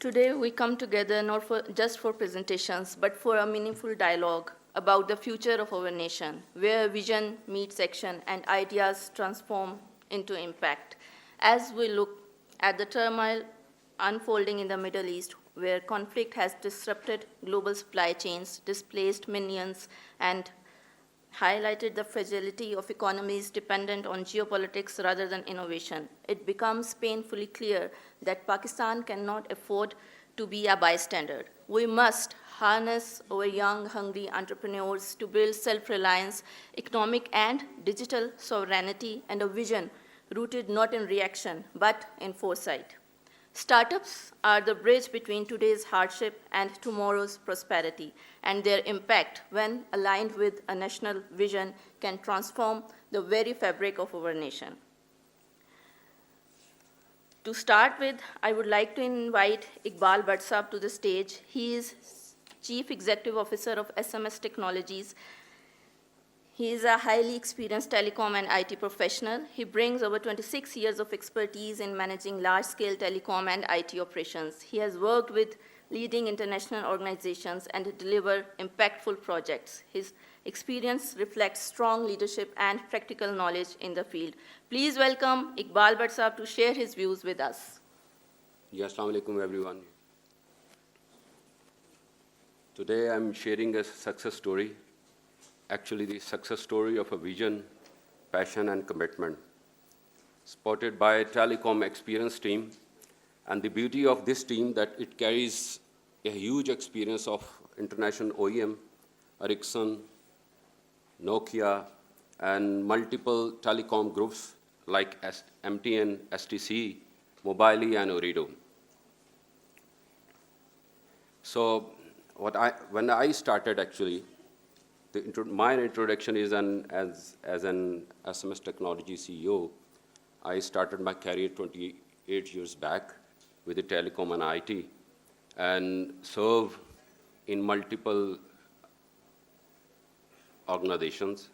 Today, we come together not just for presentations, but for a meaningful dialogue about the future of our nation, where vision meets action and ideas transform into impact. As we look at the turmoil unfolding in the Middle East, where conflict has disrupted global supply chains, displaced millions, and highlighted the fragility of economies dependent on geopolitics rather than innovation. It becomes painfully clear that Pakistan cannot afford to be a bystander. We must harness our young, hungry entrepreneurs to build self-reliance, economic and digital sovereignty, and a vision rooted not in reaction, but in foresight. Startups are the bridge between today's hardship and tomorrow's prosperity, and their impact, when aligned with a national vision, can transform the very fabric of our nation. To start with, I would like to invite Iqbal Bhatt Sahab to the stage. He is Chief Executive Officer of SMS Technologies. He is a highly experienced telecom and IT professional. He brings over 26 years of expertise in managing large-scale telecom and IT operations. He has worked with leading international organizations and delivered impactful projects. His experience reflects strong leadership and practical knowledge in the field. Please welcome Iqbal Bhatt Sahab to share his views with us. Yes, Assalamu alaikum everyone. Today I'm sharing a success story. Actually, the success story of a vision, passion, and commitment, supported by a telecom experience team. And the beauty of this team that it carries a huge experience of international OEM, Ericsson, Nokia, and multiple telecom groups like MTN, STC, Mobily, and Ooredoo. So when I started, actually, my introduction is as an SMS Technology CEO. I started my career 28 years back with the telecom and IT, and serve in multiple organizations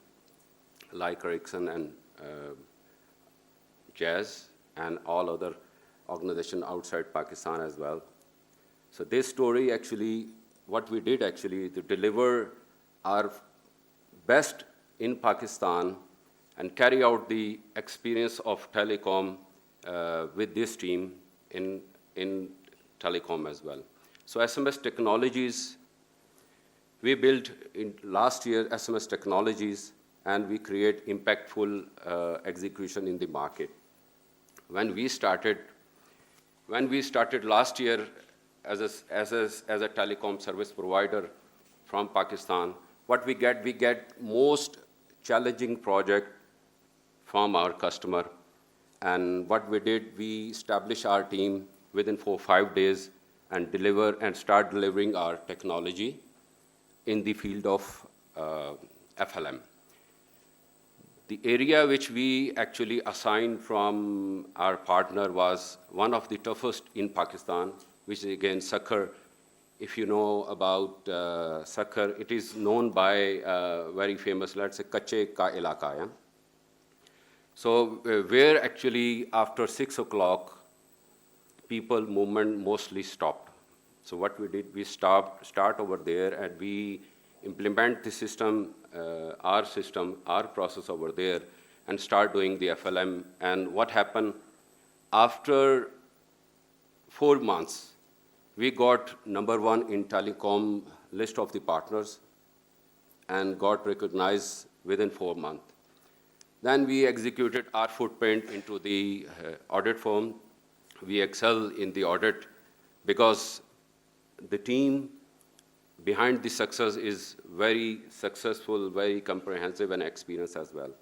like Ericsson and Jazz and all other organizations outside Pakistan as well. So this story actually, what we did actually to deliver our best in Pakistan and carry out the experience of telecom with this team in telecom as well. So SMS Technologies, we built in last year SMS Technologies, and we create impactful execution in the market. When we started last year as a telecom service provider from Pakistan, what we get most challenging project from our customer. And what we did, we established our team within 4 or 5 days and start delivering our technology in the field of FLM. The area which we actually assigned from our partner was one of the toughest in Pakistan, which is again Sakhar. If you know about Sakhar, it is known by very famous, let's say, Kache Ka Ilaka. Yeah? So where actually after 6 o'clock, people movement mostly stopped. So what we did, we start over there, and we implement the system, our process over there, and start doing the FLM. And what happened, after 4 months, we got #1 in telecom list of the partners and got recognized within 4 months. Then we executed our footprint into the audit firm. We excel in the audit because the team behind the success is very successful, very comprehensive, and experienced as well.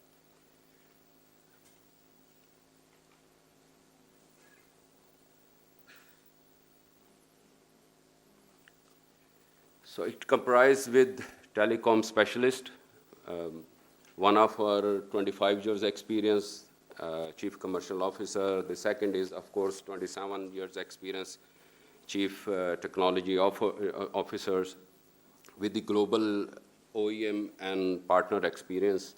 So it comprised with telecom specialist, one of our 25 years experience, chief commercial officer. The second is, of course, 27 years experience, chief technology officers with the global OEM and partner experience.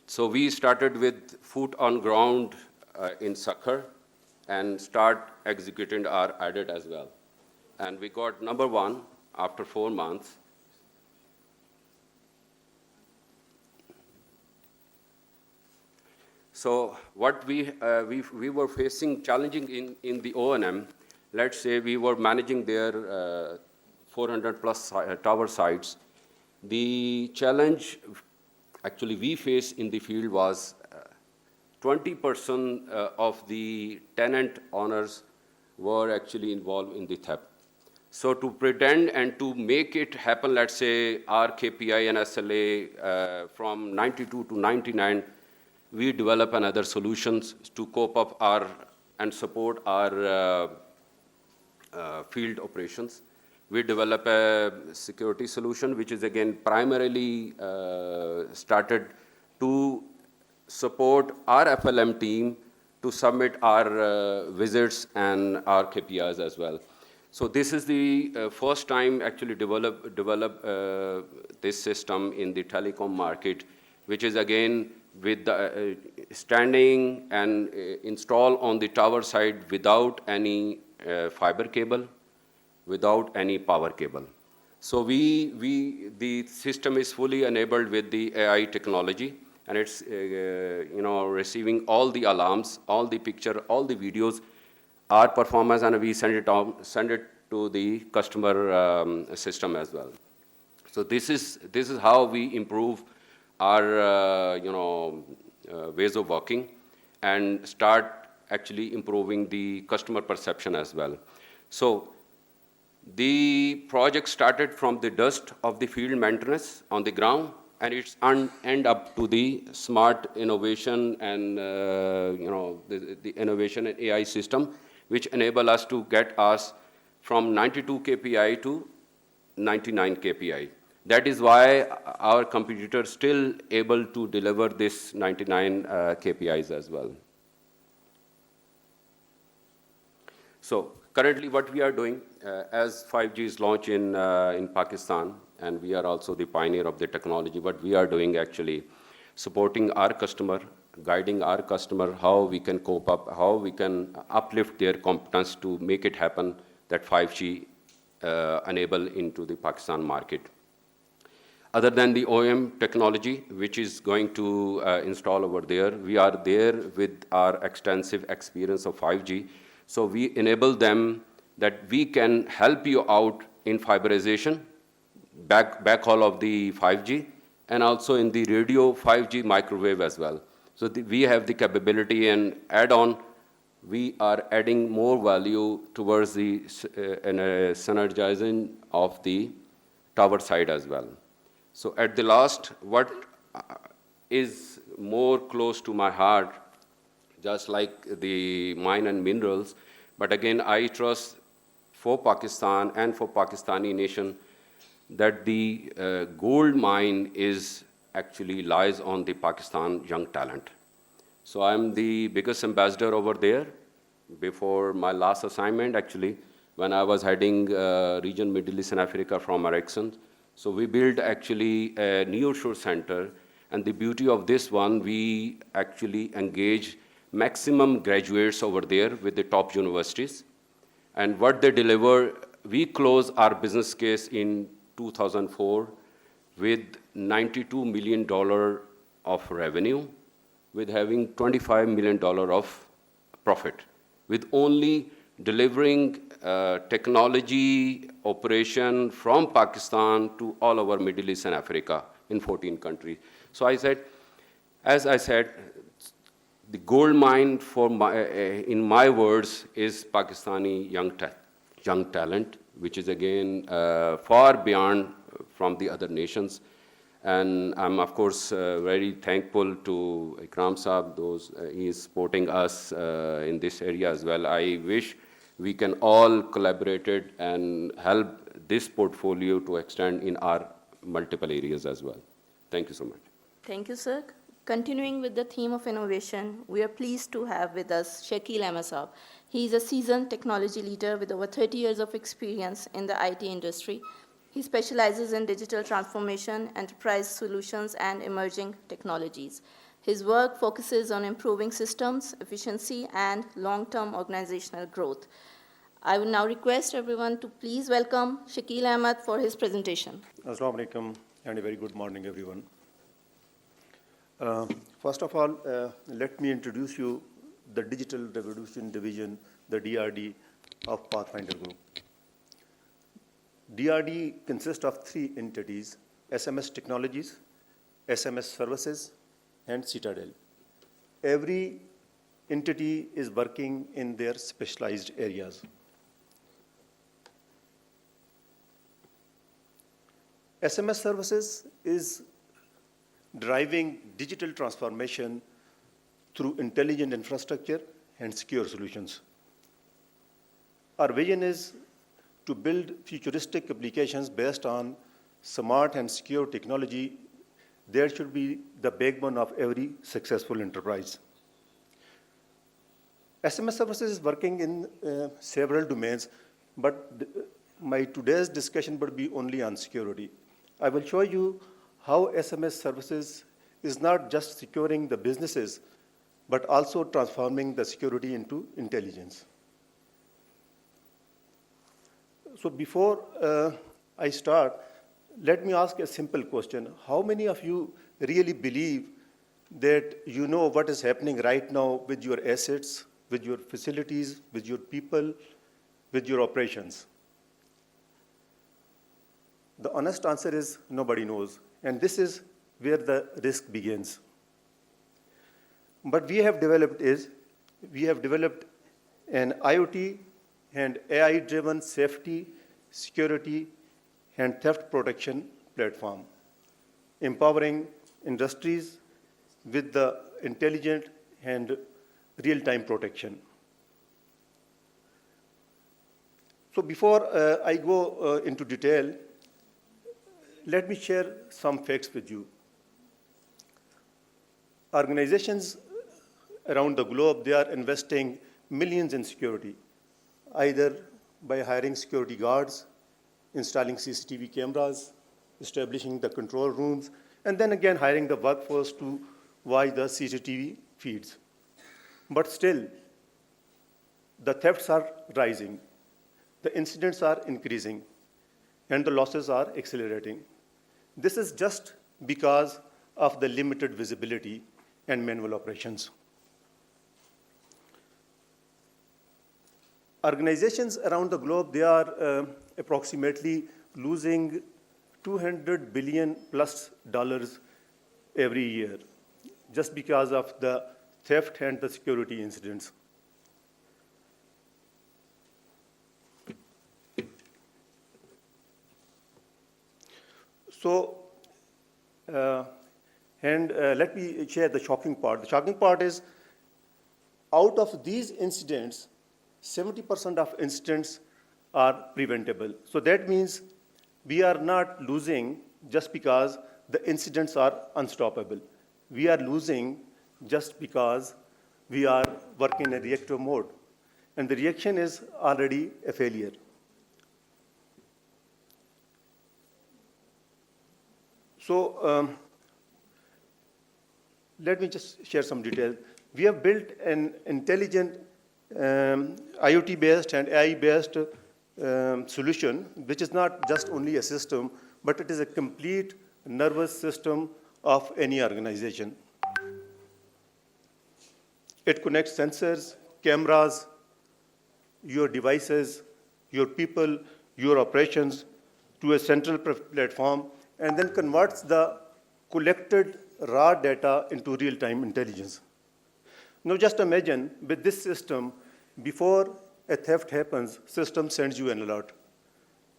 So we started with foot on ground in Sakhar and start executing our audit as well. and we got number 1 after 4 months. So what we were facing challenging in the O&M. Let's say we were managing their 400 plus tower sites. The challenge actually we faced in the field was 20% of the tenant owners were actually involved in the theft. So to pretend and to make it happen, let's say our KPI and SLA from 92 to 99, we develop another solutions to cope up our and support our field operations. We develop a security solution, which is again primarily started to support our FLM team to submit our visits and our KPIs as well. So this is the first time actually develop this system in the telecom market, which is again with the standing and install on the tower side without any fiber cable, without any power cable. So the system is fully enabled with the AI technology, and it's receiving all the alarms, all the picture, all the videos, our performance, and we send it to the customer system as well. So this is how we improve our ways of working and start actually improving the customer perception as well. So the project started from the dust of the field maintenance on the ground, and it's end up to the smart innovation and the innovation and AI system, which enable us to get us from 92 KPI to 99 KPI. That is why our competitors still able to deliver this 99 KPIs as well. So currently what we are doing, as 5G is launched in Pakistan, and we are also the pioneer of the technology, what we are doing actually, supporting our customer, guiding our customer, how we can cope up, how we can uplift their competence to make it happen that 5G enable into the Pakistan market. Other than the OEM technology, which is going to install over there, we are there with our extensive experience of 5G. So we enable them that we can help you out in fiberization, backhaul of the 5G, and also in the radio 5G microwave as well. So we have the capability, and add-on, we are adding more value towards the synergizing of the tower side as well. So at the last, what is more close to my heart, just like the mine and minerals, but again, I trust for Pakistan and for Pakistani nation that the gold mine is actually lies on the Pakistan young talent. So I'm the biggest ambassador over there. Before my last assignment, actually, when I was heading region Middle East and Africa from Ericsson, so we built actually a nearshore center, and the beauty of this one, we actually engage maximum graduates over there with the top universities. And what they deliver, we close our business case in 2004 with $92 million of revenue, with having $25 million of profit, with only delivering technology operation from Pakistan to all over Middle East and Africa in 14 countries. So as I said, the gold mine in my words is Pakistani young talent, which is again far beyond from the other nations. And I'm of course very thankful to Ikram Saab, he is supporting us in this area as well. I wish we can all collaborate and help this portfolio to extend in our multiple areas as well. Thank you so much. Thank you, sir. Continuing with the theme of innovation, we are pleased to have with us Shakil Ahmed Saab. He is a seasoned technology leader with over 30 years of experience in the IT industry. He specializes in digital transformation, enterprise solutions, and emerging technologies. His work focuses on improving systems, efficiency, and long-term organizational growth. I will now request everyone to please welcome Shakil Ahmed for his presentation. Assalamu alaikum and a very good morning, everyone. First of all, let me introduce you the Digital Revolution Division, the DRD of Pathfinder Group. DRD consists of three entities: SMS Technologies, SMS Services, and Citadel. Every entity is working in their specialized areas. SMS Services is driving digital transformation through intelligent infrastructure and secure solutions. Our vision is to build futuristic applications based on smart and secure technology. There should be the backbone of every successful enterprise. SMS Services is working in several domains, but my today's discussion would be only on security. I will show you how SMS Services is not just securing the businesses, but also transforming the security into intelligence. So before I start, let me ask a simple question. How many of you really believe that you know what is happening right now with your assets, with your facilities, with your people, with your operations? The honest answer is nobody knows. And this is where the risk begins. What we have developed an IoT and AI-driven safety, security, and theft protection platform, empowering industries with the intelligent and real-time protection. So before I go into detail, let me share some facts with you. Organizations around the globe, they are investing millions in security, either by hiring security guards, installing CCTV cameras, establishing the control rooms, and then again hiring the workforce to watch the CCTV feeds. But still, the thefts are rising, the incidents are increasing, and the losses are accelerating. This is just because of the limited visibility and manual operations. Organizations around the globe, they are approximately losing $200 billion plus every year just because of the theft and the security incidents. So, let me share the shocking part. The shocking part is, out of these incidents, 70% of incidents are preventable. So that means we are not losing just because the incidents are unstoppable. We are losing just because we are working in a reactive mode. And the reaction is already a failure. So let me just share some details. We have built an intelligent IoT-based and AI-based solution, which is not just only a system, but it is a complete nervous system of any organization. It connects sensors, cameras, your devices, your people, your operations to a central platform, and then converts the collected raw data into real-time intelligence. Now just imagine, with this system, before a theft happens, system sends you an alert.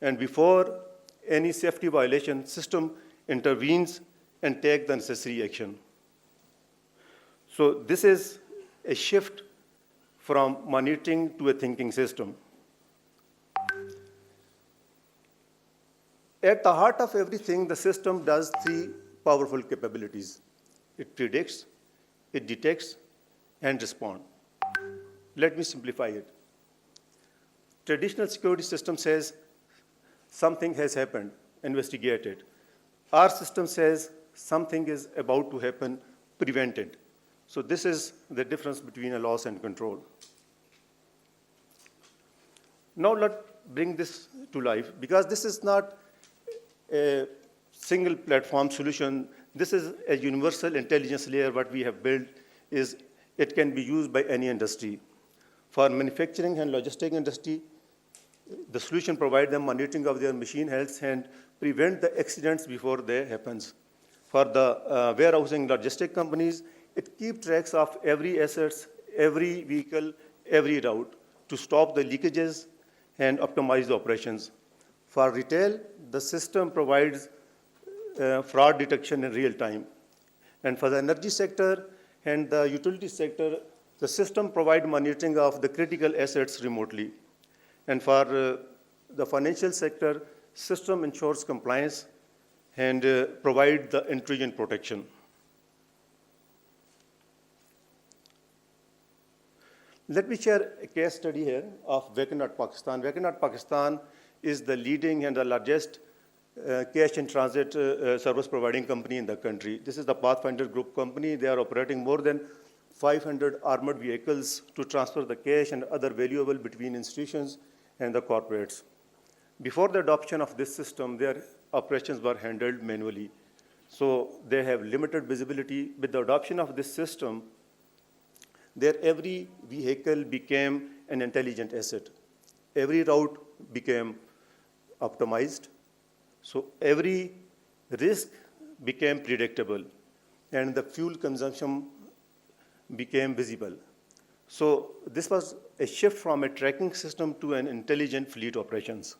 And before any safety violation, system intervenes and takes the necessary action. So this is a shift from monitoring to a thinking system. At the heart of everything, the system does three powerful capabilities. It predicts, it detects, and responds. Let me simplify it. Traditional security system says something has happened, investigate it. Our system says something is about to happen, prevent it. So this is the difference between a loss and control. Now let's bring this to life, because this is not a single platform solution. This is a universal intelligence layer. What we have built is it can be used by any industry. For manufacturing and logistics industry, the solution provides them monitoring of their machine health and prevent the accidents before they happens. For the warehousing logistic companies, it keeps tracks of every assets, every vehicle, every route to stop the leakages and optimize the operations. For retail, the system provides fraud detection in real time. And for the energy sector and the utility sector, the system provides monitoring of the critical assets remotely. And for the financial sector, system ensures compliance and provide the intrusion protection. Let me share a case study here of Waconut Pakistan. Waconut Pakistan is the leading and the largest cash in transit service providing company in the country. This is the Pathfinder Group company. They are operating more than 500 armored vehicles to transfer the cash and other valuable between institutions and the corporates. Before the adoption of this system, their operations were handled manually. So they have limited visibility. With the adoption of this system, their every vehicle became an intelligent asset. Every route became optimized. So every risk became predictable, and the fuel consumption became visible. So this was a shift from a tracking system to an intelligent fleet operations.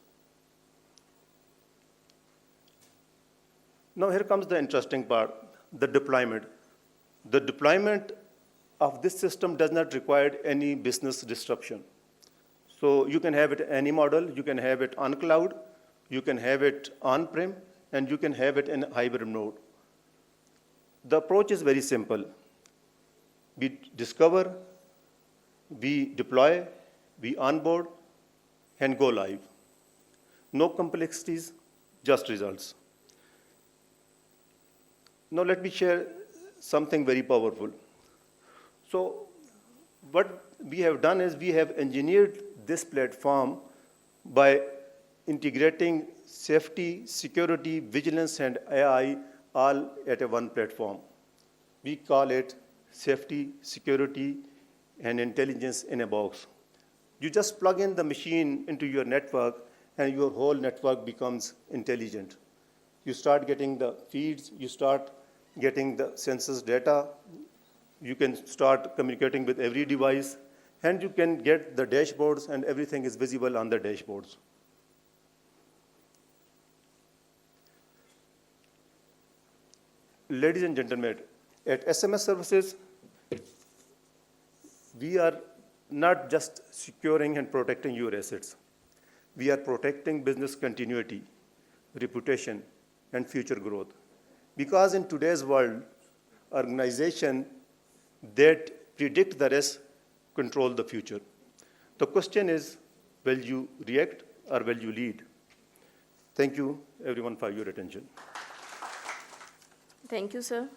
Now here comes the interesting part, the deployment. The deployment of this system does not require any business disruption. So you can have it any model, you can have it on cloud, you can have it on-prem, and you can have it in hybrid mode. The approach is very simple. We discover, we deploy, we onboard, and go live. No complexities, just results. Now let me share something very powerful. So what we have done is we have engineered this platform by integrating safety, security, vigilance, and AI all at a one platform. We call it safety, security, and intelligence in a box. You just plug in the machine into your network, and your whole network becomes intelligent. You start getting the feeds, you start getting the census data, you can start communicating with every device, and you can get the dashboards, and everything is visible on the dashboards. Ladies and gentlemen, at SMS Services, we are not just securing and protecting your assets. We are protecting business continuity, reputation, and future growth. Because in today's world, organizations that predict the risk control the future. The question is, will you react or will you lead? Thank you, everyone, for your attention. Thank you, sir.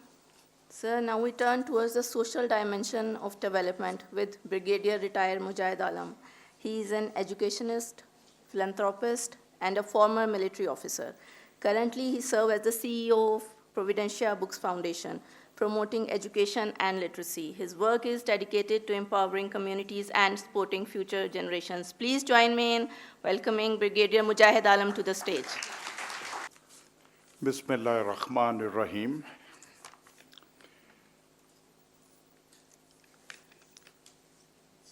Sir, now we turn towards the social dimension of development with Brigadier Retired Mujahid Alam. He is an educationist, philanthropist, and a former military officer. Currently, he serves as the CEO of Providencia Books Foundation, promoting education and literacy. His work is dedicated to empowering communities and supporting future generations. Please join me in welcoming Brigadier Mujahid Alam to the stage. Bismillah ar-Rahman ar-Rahim.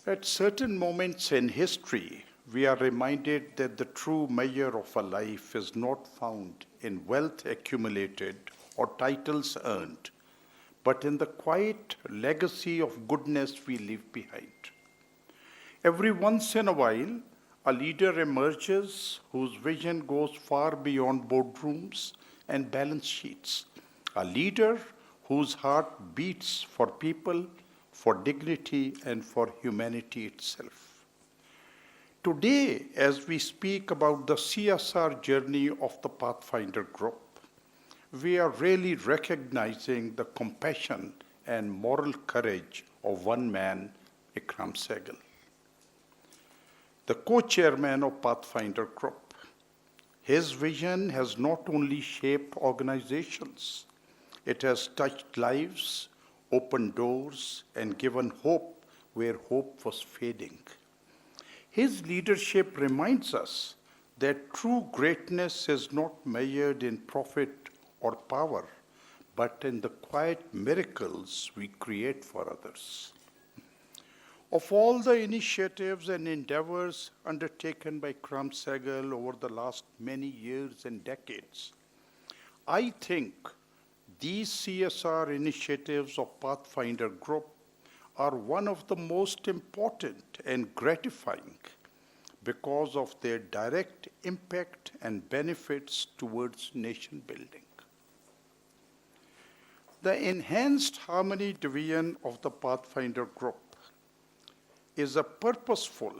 At certain moments in history, we are reminded that the true measure of a life is not found in wealth accumulated or titles earned, but in the quiet legacy of goodness we leave behind. Every once in a while, a leader emerges whose vision goes far beyond boardrooms and balance sheets. A leader whose heart beats for people, for dignity, and for humanity itself. Today, as we speak about the CSR journey of the Pathfinder Group, we are really recognizing the compassion and moral courage of one man, Ikram Sehgal. the co-chairman of Pathfinder Group. His vision has not only shaped organizations, it has touched lives, opened doors, and given hope where hope was fading. His leadership reminds us that true greatness is not measured in profit or power, but in the quiet miracles we create for others. Of all the initiatives and endeavors undertaken by Ikram Sehgal over the last many years and decades, I think these CSR initiatives of Pathfinder Group are one of the most important and gratifying because of their direct impact and benefits towards nation building. The Enhanced Harmony Division of the Pathfinder Group is a purposeful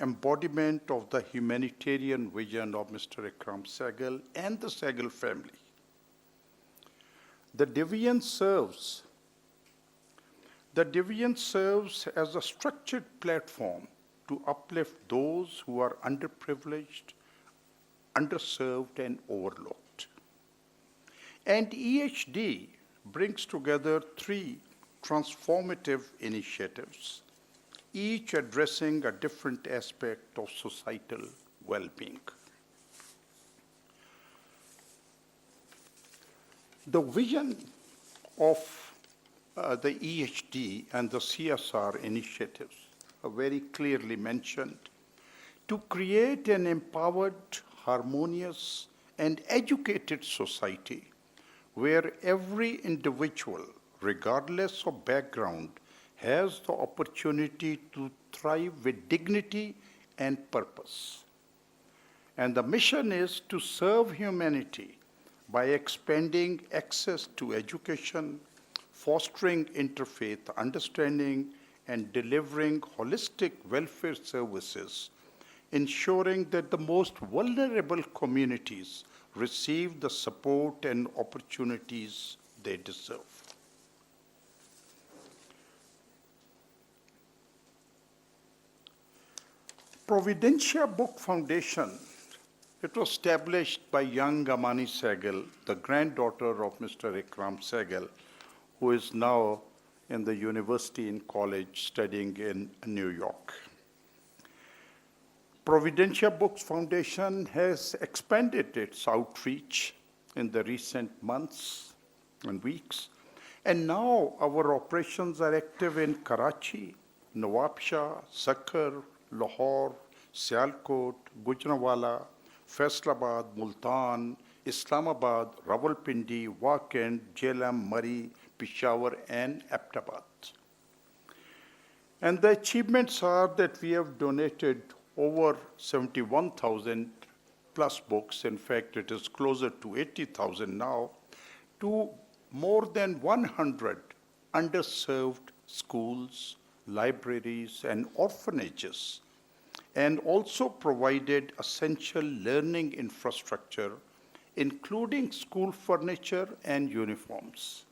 embodiment of the humanitarian vision of Mr. Ikram Sehgal and the Sehgal family. The division serves as a structured platform to uplift those who are underprivileged, underserved, and overlooked. And EHD brings together three transformative initiatives, each addressing a different aspect of societal well-being. The vision of the EHD and the CSR initiatives are very clearly mentioned to create an empowered, harmonious, and educated society where every individual, regardless of background, has the opportunity to thrive with dignity and purpose. And the mission is to serve humanity by expanding access to education, fostering interfaith understanding, and delivering holistic welfare services, ensuring that the most vulnerable communities receive the support and opportunities they deserve. Providentia Book Foundation, it was established by young Amani Sehgal, the granddaughter of Mr. Ikram Sehgal, who is now in the university and college studying in New York. Providentia Books Foundation has expanded its outreach in the recent months and weeks, and now our operations are active in Karachi, Nawabshah, Sakkar, Lahore, Sialkot, Gujranwala, Faisalabad, Multan, Islamabad, Rawalpindi, Wakand, Jhelum, Murree, Peshawar, and Ahmedabad. And the achievements are that we have donated over 71,000 plus books. In fact, it is closer to 80,000 now, to more than 100 underserved schools, libraries, and orphanages, and also provided essential learning infrastructure, including school furniture and uniforms.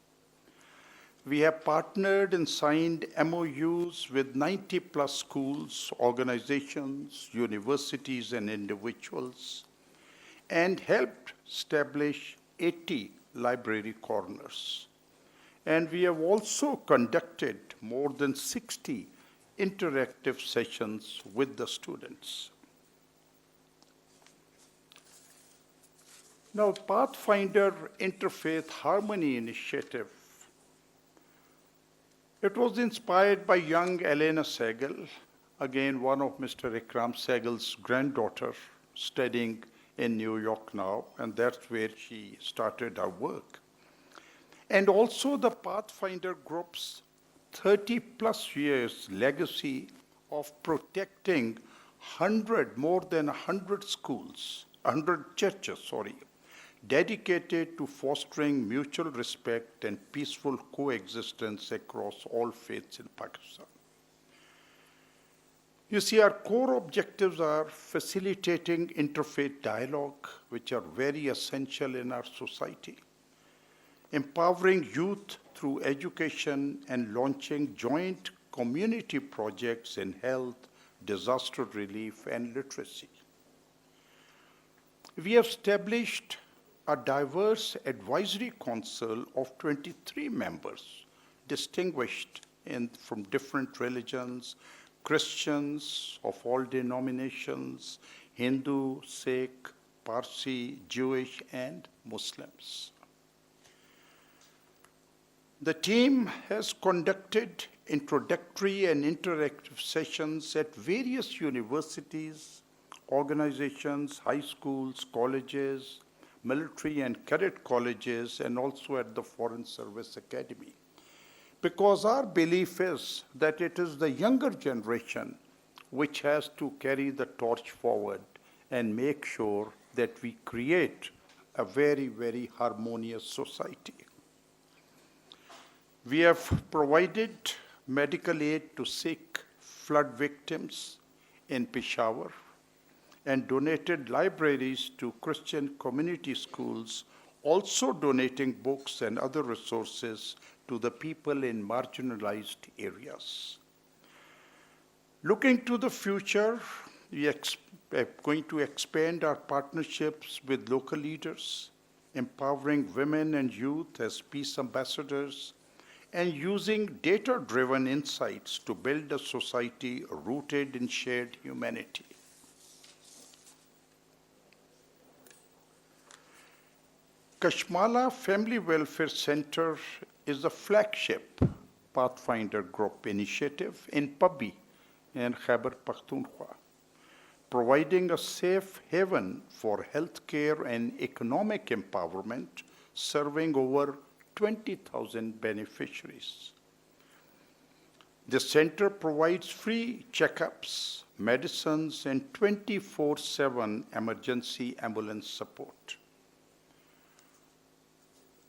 We have partnered and signed MOUs with 90 plus schools, organizations, universities, and individuals, and helped establish 80 library corners. And we have also conducted more than 60 interactive sessions with the students. Now, Pathfinder Interfaith Harmony Initiative, it was inspired by young Elena Sehgal, again one of Mr. Ikram Sehgal's granddaughter, studying in New York now, and that's where she started her work. And also the Pathfinder Group's 30 plus years legacy of protecting more than 100 schools, 100 churches, dedicated to fostering mutual respect and peaceful coexistence across all faiths in Pakistan. You see, our core objectives are facilitating interfaith dialogue, which are very essential in our society, empowering youth through education, and launching joint community projects in health, disaster relief, and literacy. We have established a diverse advisory council of 23 members, distinguished from different religions, Christians of all denominations, Hindu, Sikh, Parsi, Jewish, and Muslims. The team has conducted introductory and interactive sessions at various universities, organizations, high schools, colleges, military and cadet colleges, and also at the Foreign Service Academy. Because our belief is that it is the younger generation which has to carry the torch forward and make sure that we create a very, very harmonious society. We have provided medical aid to Sikh flood victims in Peshawar and donated libraries to Christian community schools, also donating books and other resources to the people in marginalized areas. Looking to the future, we are going to expand our partnerships with local leaders, empowering women and youth as peace ambassadors, and using data-driven insights to build a society rooted in shared humanity. Kashmala Family Welfare Center is a flagship Pathfinder Group initiative in Pabbi and Khyber Pakhtunkhwa, providing a safe haven for healthcare and economic empowerment, serving over 20,000 beneficiaries. The center provides free checkups, medicines, and 24/7 emergency ambulance support.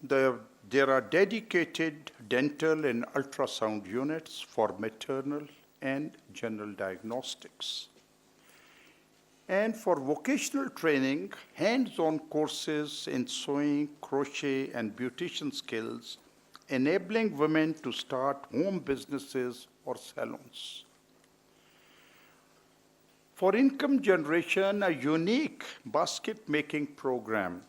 There are dedicated dental and ultrasound units for maternal and general diagnostics. And for vocational training, hands-on courses in sewing, crochet, and beautician skills, enabling women to start home businesses or salons. For income generation, a unique basket-making program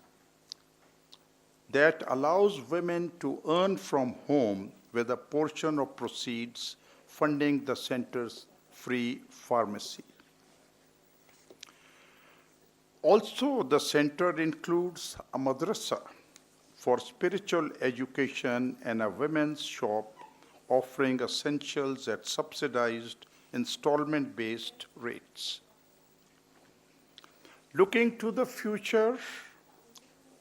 that allows women to earn from home with a portion of proceeds funding the center's free pharmacy. Also, the center includes a madrasa for spiritual education and a women's shop offering essentials at subsidized installment-based rates. Looking to the future,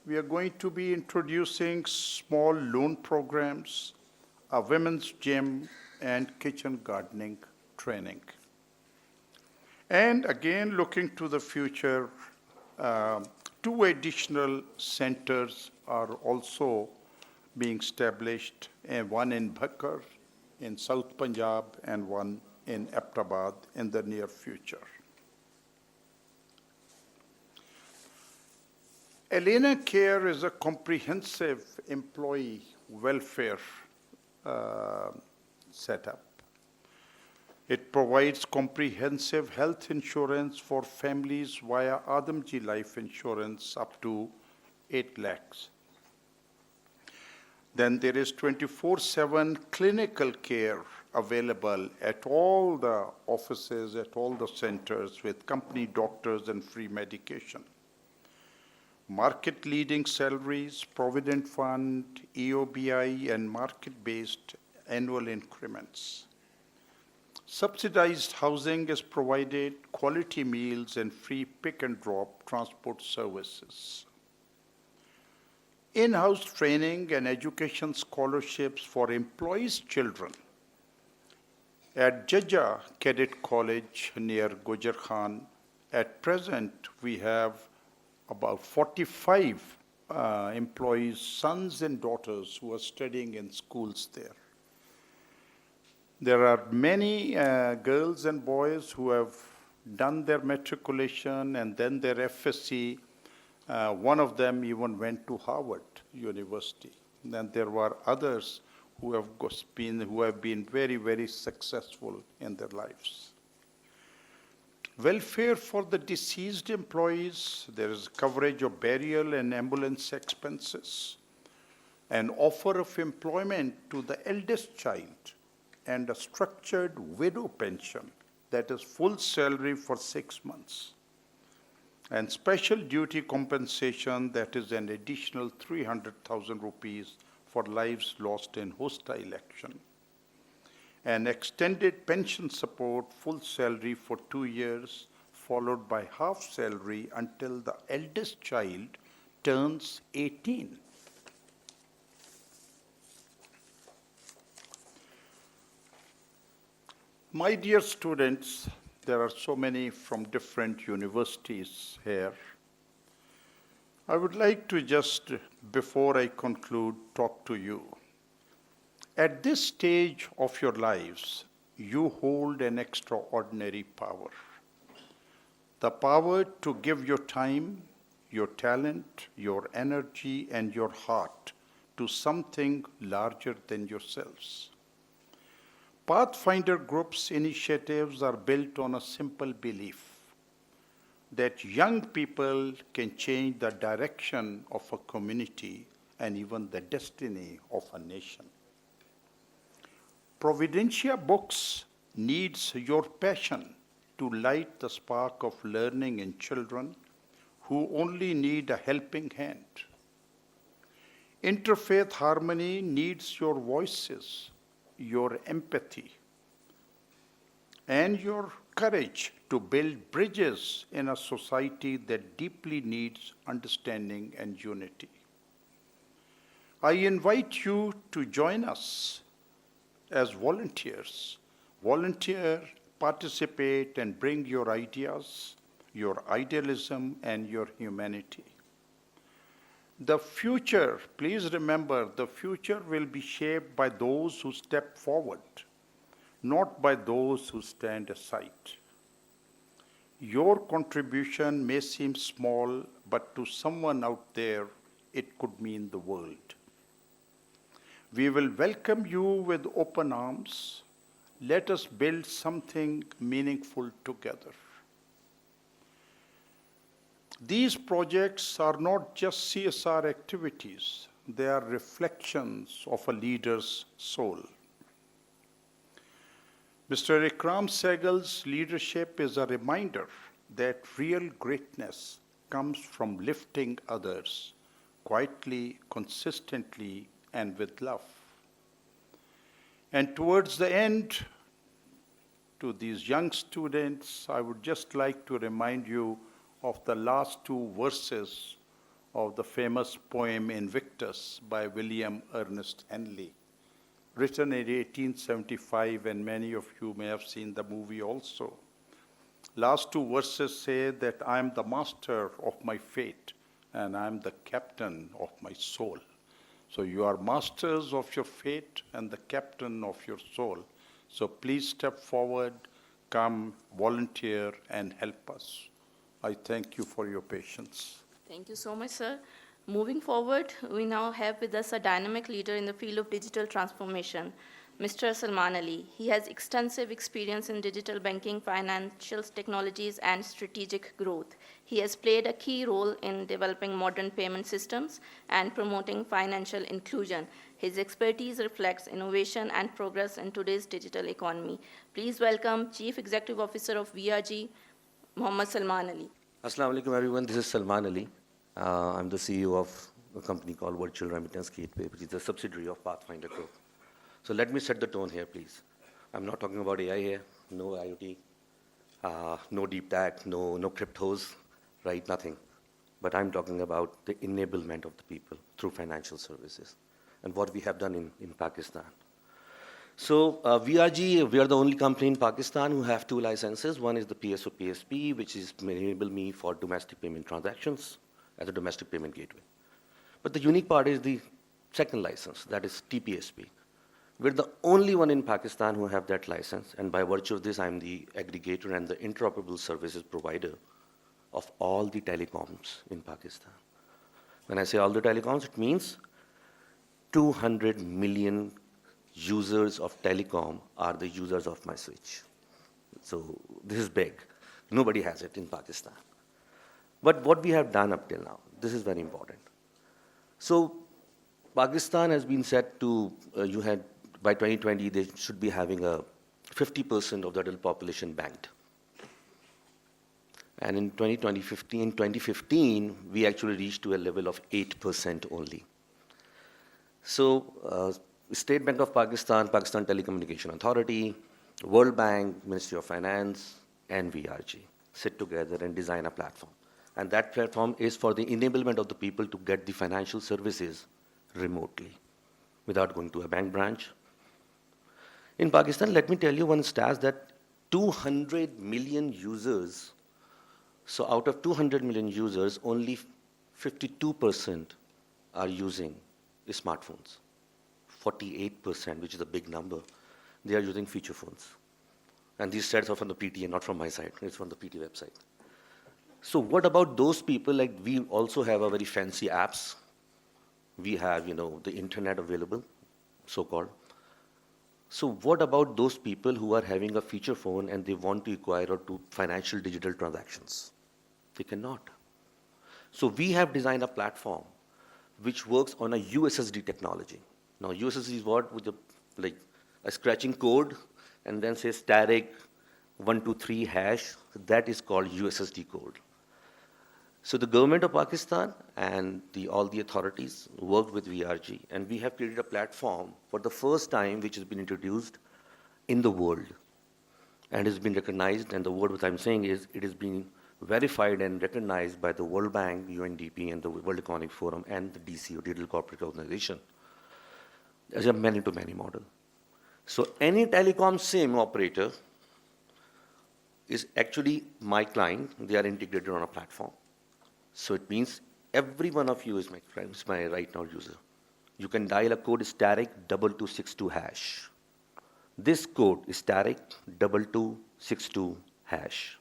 we are going to be introducing small loan programs, a women's gym, and kitchen gardening training. And again, looking to the future, 2 additional centers are also being established, one in Bhakkar in South Punjab and one in Ahmedabad in the near future. Elena Care is a comprehensive employee welfare setup. It provides comprehensive health insurance for families via Adamji Life Insurance up to 8 lakhs. Then there is 24/7 clinical care available at all the offices, at all the centers with company doctors and free medication. Market-leading salaries, provident fund, EOBI, and market-based annual increments. Subsidized housing is provided, quality meals, and free pick and drop transport services. In-house training and education scholarships for employees' children. At Jaja Cadet College near Gujar Khan, at present we have about 45 employees, sons and daughters, who are studying in schools there. There are many girls and boys who have done their matriculation and then their FSC. One of them even went to Harvard University. Then there were others who have been very, very successful in their lives. Welfare for the deceased employees, there is coverage of burial and ambulance expenses, an offer of employment to the eldest child, and a structured widow pension that is full salary for 6 months, and special duty compensation that is an additional 300,000 rupees for lives lost in hostile action, and extended pension support, full salary for 2 years, followed by half salary until the eldest child turns 18. My dear students, there are so many from different universities here. I would like to just, before I conclude, talk to you. At this stage of your lives, you hold an extraordinary power. The power to give your time, your talent, your energy, and your heart to something larger than yourselves. Pathfinder Group's initiatives are built on a simple belief that young people can change the direction of a community and even the destiny of a nation. Providentia Books needs your passion to light the spark of learning in children who only need a helping hand. Interfaith Harmony needs your voices, your empathy, and your courage to build bridges in a society that deeply needs understanding and unity. I invite you to join us as volunteers. Volunteer, participate, and bring your ideas, your idealism, and your humanity. The future, please remember, the future will be shaped by those who step forward, not by those who stand aside. Your contribution may seem small, but to someone out there, it could mean the world. We will welcome you with open arms. Let us build something meaningful together. These projects are not just CSR activities, they are reflections of a leader's soul. Mr. Ikram Sehgal's leadership is a reminder that real greatness comes from lifting others quietly, consistently, and with love. And towards the end, to these young students, I would just like to remind you of the last 2 verses of the famous poem Invictus by William Ernest Henley, written in 1875, and many of you may have seen the movie also. Last 2 verses say that I am the master of my fate and I am the captain of my soul. So you are masters of your fate and the captain of your soul. So please step forward, come, volunteer, and help us. I thank you for your patience. Thank you so much, sir. Moving forward, we now have with us a dynamic leader in the field of digital transformation, Mr. Salman Ali. He has extensive experience in digital banking, financial technologies, and strategic growth. He has played a key role in developing modern payment systems and promoting financial inclusion. His expertise reflects innovation and progress in today's digital economy. Please welcome Chief Executive Officer of VRG, Mohammad Salman Ali. Assalamu alaikum everyone, this is Salman Ali. I'm the CEO of a company called Virtual Remittance Gateway, which is a subsidiary of Pathfinder Group. So let me set the tone here, please. I'm not talking about AI here, no IoT, no deep tech, no cryptos, right, nothing. But I'm talking about the enablement of the people through financial services and what we have done in Pakistan. So VRG, we are the only company in Pakistan who have 2 licenses. One is the PSO PSP, which is enable me for domestic payment transactions as a domestic payment gateway. But the unique part is the second license, that is TPSP. We're the only one in Pakistan who have that license, and by virtue of this, I'm the aggregator and the interoperable services provider of all the telecoms in Pakistan. When I say all the telecoms, it means 200 million users of telecom are the users of my switch. So this is big. Nobody has it in Pakistan. But what we have done up till now, this is very important. So Pakistan has been set to, by 2020, they should be having a 50% of the adult population banked. And in 2015, we actually reached to a level of 8% only. So State Bank of Pakistan, Pakistan Telecommunication Authority, World Bank, Ministry of Finance, and VRG sit together and design a platform. And that platform is for the enablement of the people to get the financial services remotely without going to a bank branch. In Pakistan, let me tell you one stat that 200 million users, so out of 200 million users, only 52% are using smartphones. 48%, which is a big number, they are using feature phones. And these stats are from the PTA, not from my side. It's from the PT website. So what about those people? Like, we also have a very fancy apps. We have, the internet available, so-called. So what about those people who are having a feature phone and they want to acquire or do financial digital transactions? They cannot. So we have designed a platform which works on a USSD technology. Now, USSD is what? With a scratching code and then say static 123 hash. That is called USSD code. So the government of Pakistan and all the authorities worked with VRG, and we have created a platform for the first time which has been introduced in the world and has been recognized, and the word what I'm saying is it has been verified and recognized by the World Bank, UNDP, and the World Economic Forum, and the DCO, Digital Corporate Organization, as a many-to-many model. So any telecom SIM operator is actually my client. They are integrated on a platform. So it means every one of you is my friend, is my right now user. You can dial a code static 2262 hash. This code is static 2262 hash.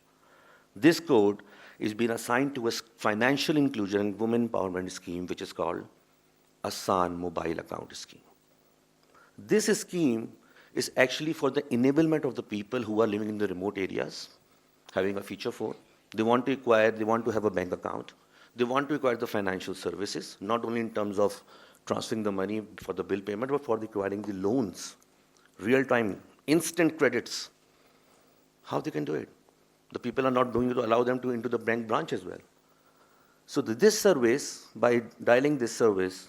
This code is being assigned to a financial inclusion and women empowerment scheme, which is called Asan Mobile Account Scheme. This scheme is actually for the enablement of the people who are living in the remote areas, having a feature phone. They want to acquire, they want to have a bank account. They want to acquire the financial services, not only in terms of transferring the money for the bill payment, but for acquiring the loans, real-time, instant credits. How they can do it? The people are not doing it to allow them to into the bank branch as well. So this service, by dialing this service,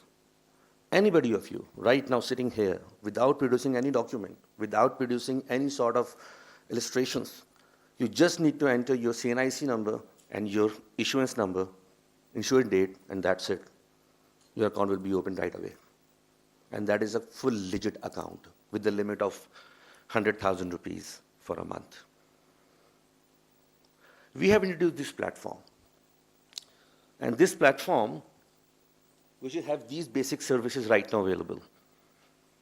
anybody of you right now sitting here without producing any document, without producing any sort of illustrations, you just need to enter your CNIC number and your issuance number, issuance date, and that's it. Your account will be opened right away. And that is a full legit account with the limit of 100,000 rupees for a month. We have introduced this platform. And this platform, we should have these basic services right now available.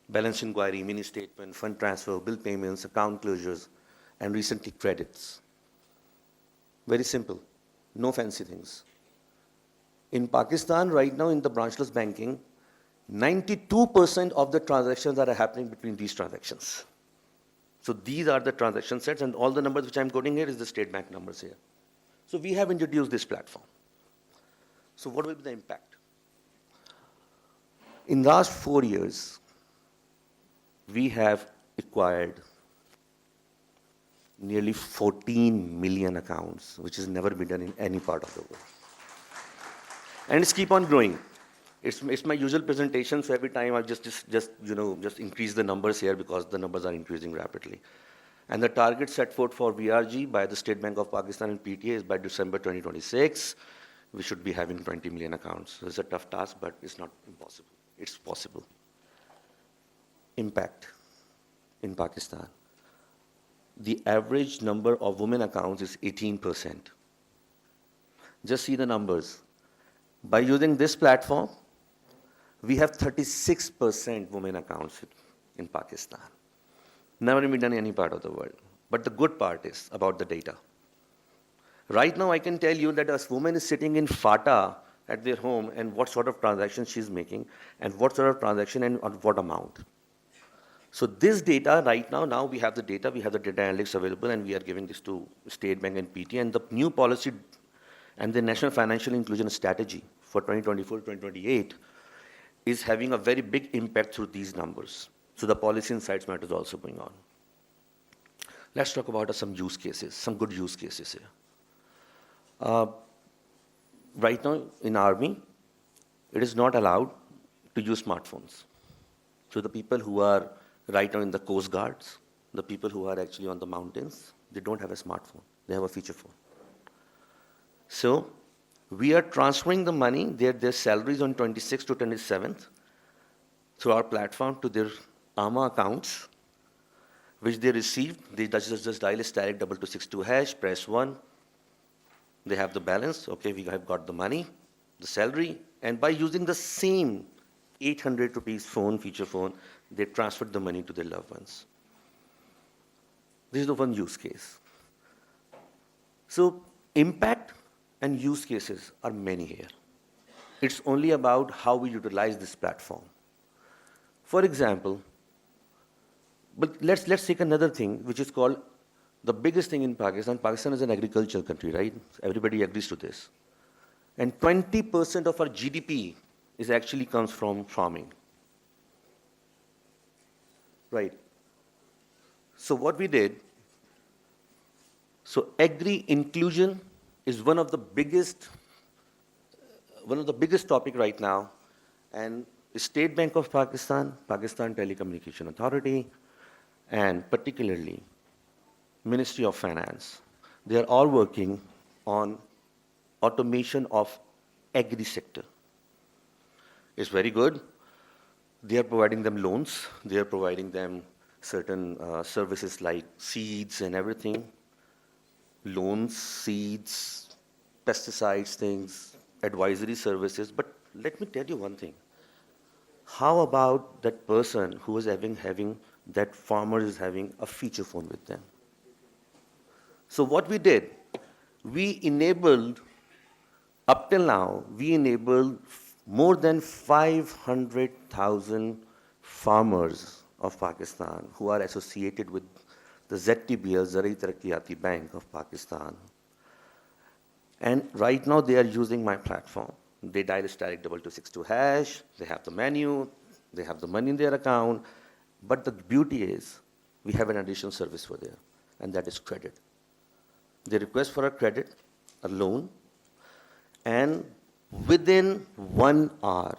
Balance inquiry, mini statement, fund transfer, bill payments, account closures, and recently credits. Very simple, no fancy things. In Pakistan right now in the branchless banking, 92% of the transactions are happening between these transactions. So these are the transaction sets, and all the numbers which I'm quoting here is the State Bank numbers here. So we have introduced this platform. So what will be the impact? In the last 4 years, we have acquired nearly 14 million accounts, which has never been done in any part of the world. And it's keep on growing. It's my usual presentation, so every time I'll just increase the numbers here because the numbers are increasing rapidly. And the target set forth for VRG by the State Bank of Pakistan and PTA is by December 2026, we should be having 20 million accounts. It's a tough task, but it's not impossible. It's possible. Impact in Pakistan. The average number of women accounts is 18%. Just see the numbers. By using this platform, we have 36% women accounts in Pakistan. Never been done in any part of the world. But the good part is about the data. Right now, I can tell you that a woman is sitting in FATA at their home and what sort of transaction she's making and what sort of transaction and on what amount. So this data right now we have the data analytics available, and we are giving this to State Bank and PT. And the new policy and the National Financial Inclusion Strategy for 2024-2028 is having a very big impact through these numbers. So the policy insights matter is also going on. Let's talk about some use cases, some good use cases here. Right now in Army, it is not allowed to use smartphones. So the people who are right now in the Coast Guards, the people who are actually on the mountains, they don't have a smartphone. They have a feature phone. So we are transferring the money, their salaries on 26th to 27th through our platform to their AMA accounts, which they received. They just dial * 2262#, press 1. They have the balance. Okay, we have got the money, the salary, and by using the same 800 rupees phone, feature phone, they transferred the money to their loved ones. This is the one use case. So impact and use cases are many here. It's only about how we utilize this platform. For example, but let's take another thing, which is called the biggest thing in Pakistan. Pakistan is an agricultural country, right? Everybody agrees to this. And 20% of our GDP is actually comes from farming. Right. So what we did, so agri inclusion is one of the biggest topic right now, and the State Bank of Pakistan, Pakistan Telecommunication Authority, and particularly Ministry of Finance, they are all working on automation of agri sector. It's very good. They are providing them loans. They are providing them certain services like seeds and everything. Loans, seeds, pesticides, things, advisory services. But let me tell you one thing. How about that person who is having that farmer is having a feature phone with them? So what we did, we enabled, up till now, we enabled more than 500,000 farmers of Pakistan who are associated with the ZTBL, Zarai Taraqqiyati Bank of Pakistan. And right now they are using my platform. They dial * 2262#, they have the menu, they have the money in their account. But the beauty is, we have an additional service for there, and that is credit. They request for a credit, a loan, and within 1 hour,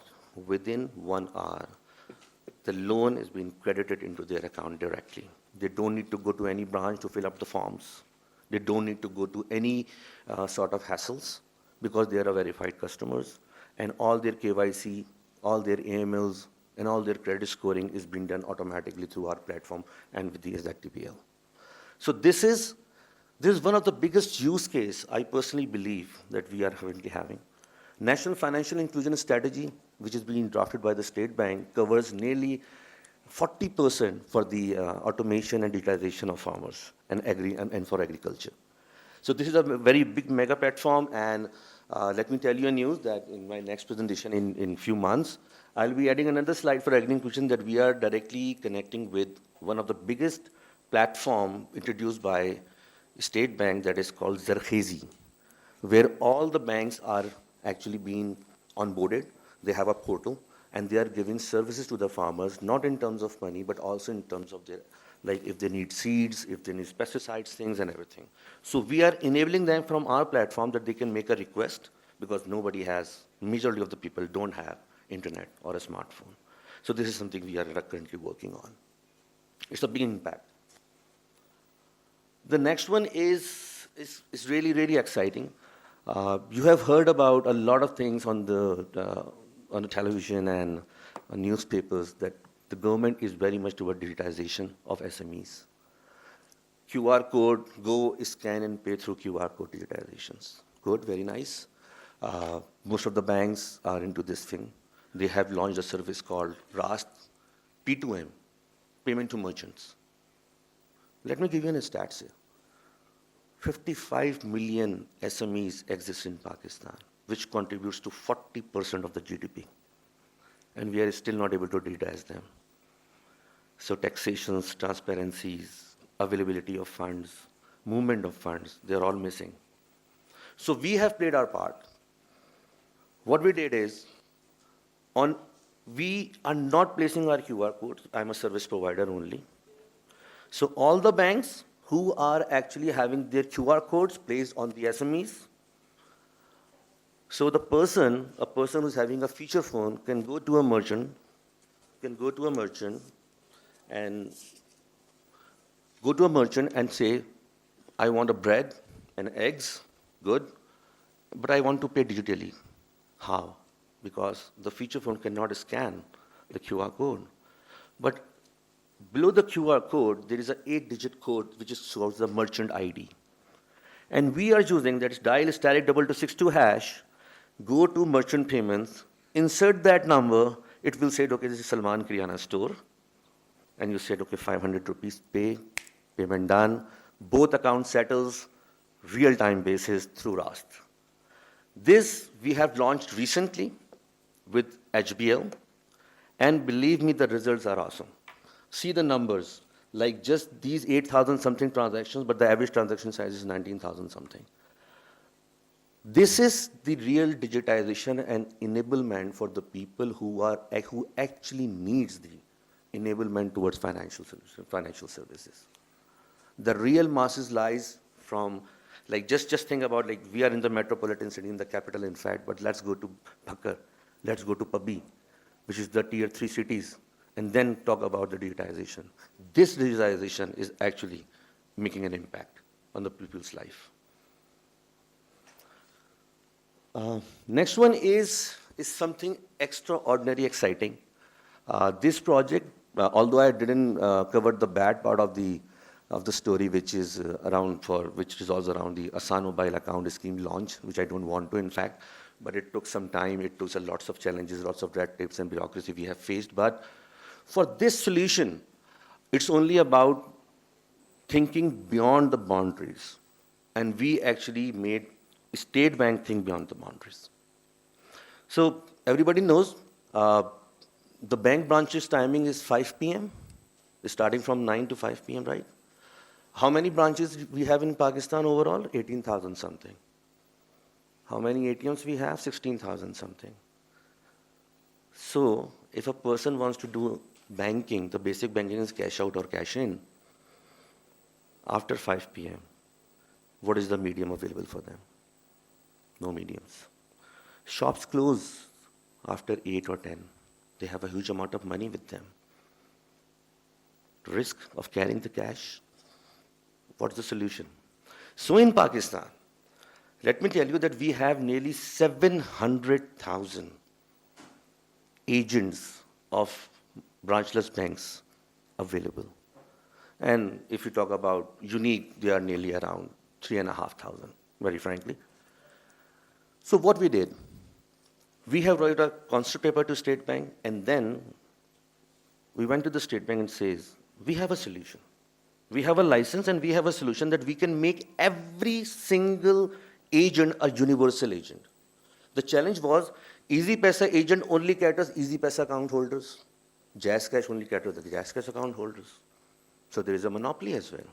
the loan is being credited into their account directly. They don't need to go to any branch to fill up the forms. They don't need to go to any sort of hassles, because they are verified customers, and all their KYC, all their AMLs, and all their credit scoring is being done automatically through our platform and with the ZTPL. So this is one of the biggest use case I personally believe that we are currently having. National Financial Inclusion Strategy, which is being drafted by the State Bank, covers nearly 40% for the automation and digitization of farmers and for agriculture. So this is a very big mega platform, and let me tell you a news that in my next presentation in few months, I'll be adding another slide for agri inclusion that we are directly connecting with one of the biggest platform introduced by State Bank, that is called Zarkhezi, where all the banks are actually being onboarded. They have a portal, and they are giving services to the farmers, not in terms of money, but also in terms of their, like if they need seeds, if they need pesticides, things and everything. So we are enabling them from our platform that they can make a request, because majority of the people don't have internet or a smartphone. So this is something we are currently working on. It's a big impact. The next one is really, really exciting. You have heard about a lot of things on the television and on newspapers that the government is very much toward digitization of SMEs. QR code, go scan and pay through QR code digitizations. Good, very nice. Most of the banks are into this thing. They have launched a service called RAST P2M, Payment to Merchants. Let me give you a stats here. 55 million SMEs exist in Pakistan, which contributes to 40% of the GDP. And we are still not able to digitize them. So taxations, transparencies, availability of funds, movement of funds, they're all missing. So we have played our part. What we did is, we are not placing our QR codes. I'm a service provider only. So all the banks who are actually having their QR codes placed on the SMEs, so a person who's having a feature phone can go to a merchant and say, I want a bread and eggs, good, but I want to pay digitally. How? Because the feature phone cannot scan the QR code. But below the QR code, there is an 8-digit code which shows the merchant ID. And we are using that dial *2262 hash, go to merchant payments, insert that number, it will say, okay, this is Salman Kiryana store. And you said, okay, 500 rupees payment done. Both accounts settles, real-time basis through Rast. This we have launched recently with HBL, and believe me, the results are awesome. See the numbers, like just these 8,000 something transactions, but the average transaction size is 19,000 something. This is the real digitization and enablement for the people who actually needs the enablement towards financial services. The real masses lies from, like, just think about, like, we are in the metropolitan city, in the capital, in fact, but let's go to Bhakkar, let's go to Pabi, which is the tier 3 cities, and then talk about the digitization. This digitization is actually making an impact on the people's life. Next one is something extraordinary exciting. This project, although I didn't cover the bad part of the story, which is which resolves around the Asan Mobile Account Scheme launch, which I don't want to, in fact, but it took some time. It took lots of challenges, lots of red tapes and bureaucracy we have faced. But for this solution, it's only about thinking beyond the boundaries, and we actually made State Bank think beyond the boundaries. So everybody knows the bank branches timing is 5 p.m., starting from 9 to 5 p.m., right? How many branches we have in Pakistan overall? 18,000 something. How many ATMs we have? 16,000 something. So if a person wants to do banking, the basic banking is cash out or cash in, after 5 p.m., what is the medium available for them? No mediums. Shops close after 8 or 10. They have a huge amount of money with them. Risk of carrying the cash. What's the solution? So in Pakistan, let me tell you that we have nearly 700,000 agents of branchless banks available. And if you talk about unique, they are nearly around 3,500, very frankly. So what we did, we have wrote a concept paper to State Bank, and then we went to the State Bank and says, we have a solution. We have a license and we have a solution that we can make every single agent a universal agent. The challenge was, EasyPaisa agent only caters EasyPaisa account holders. JazzCash only caters the JazzCash account holders. So there is a monopoly as well.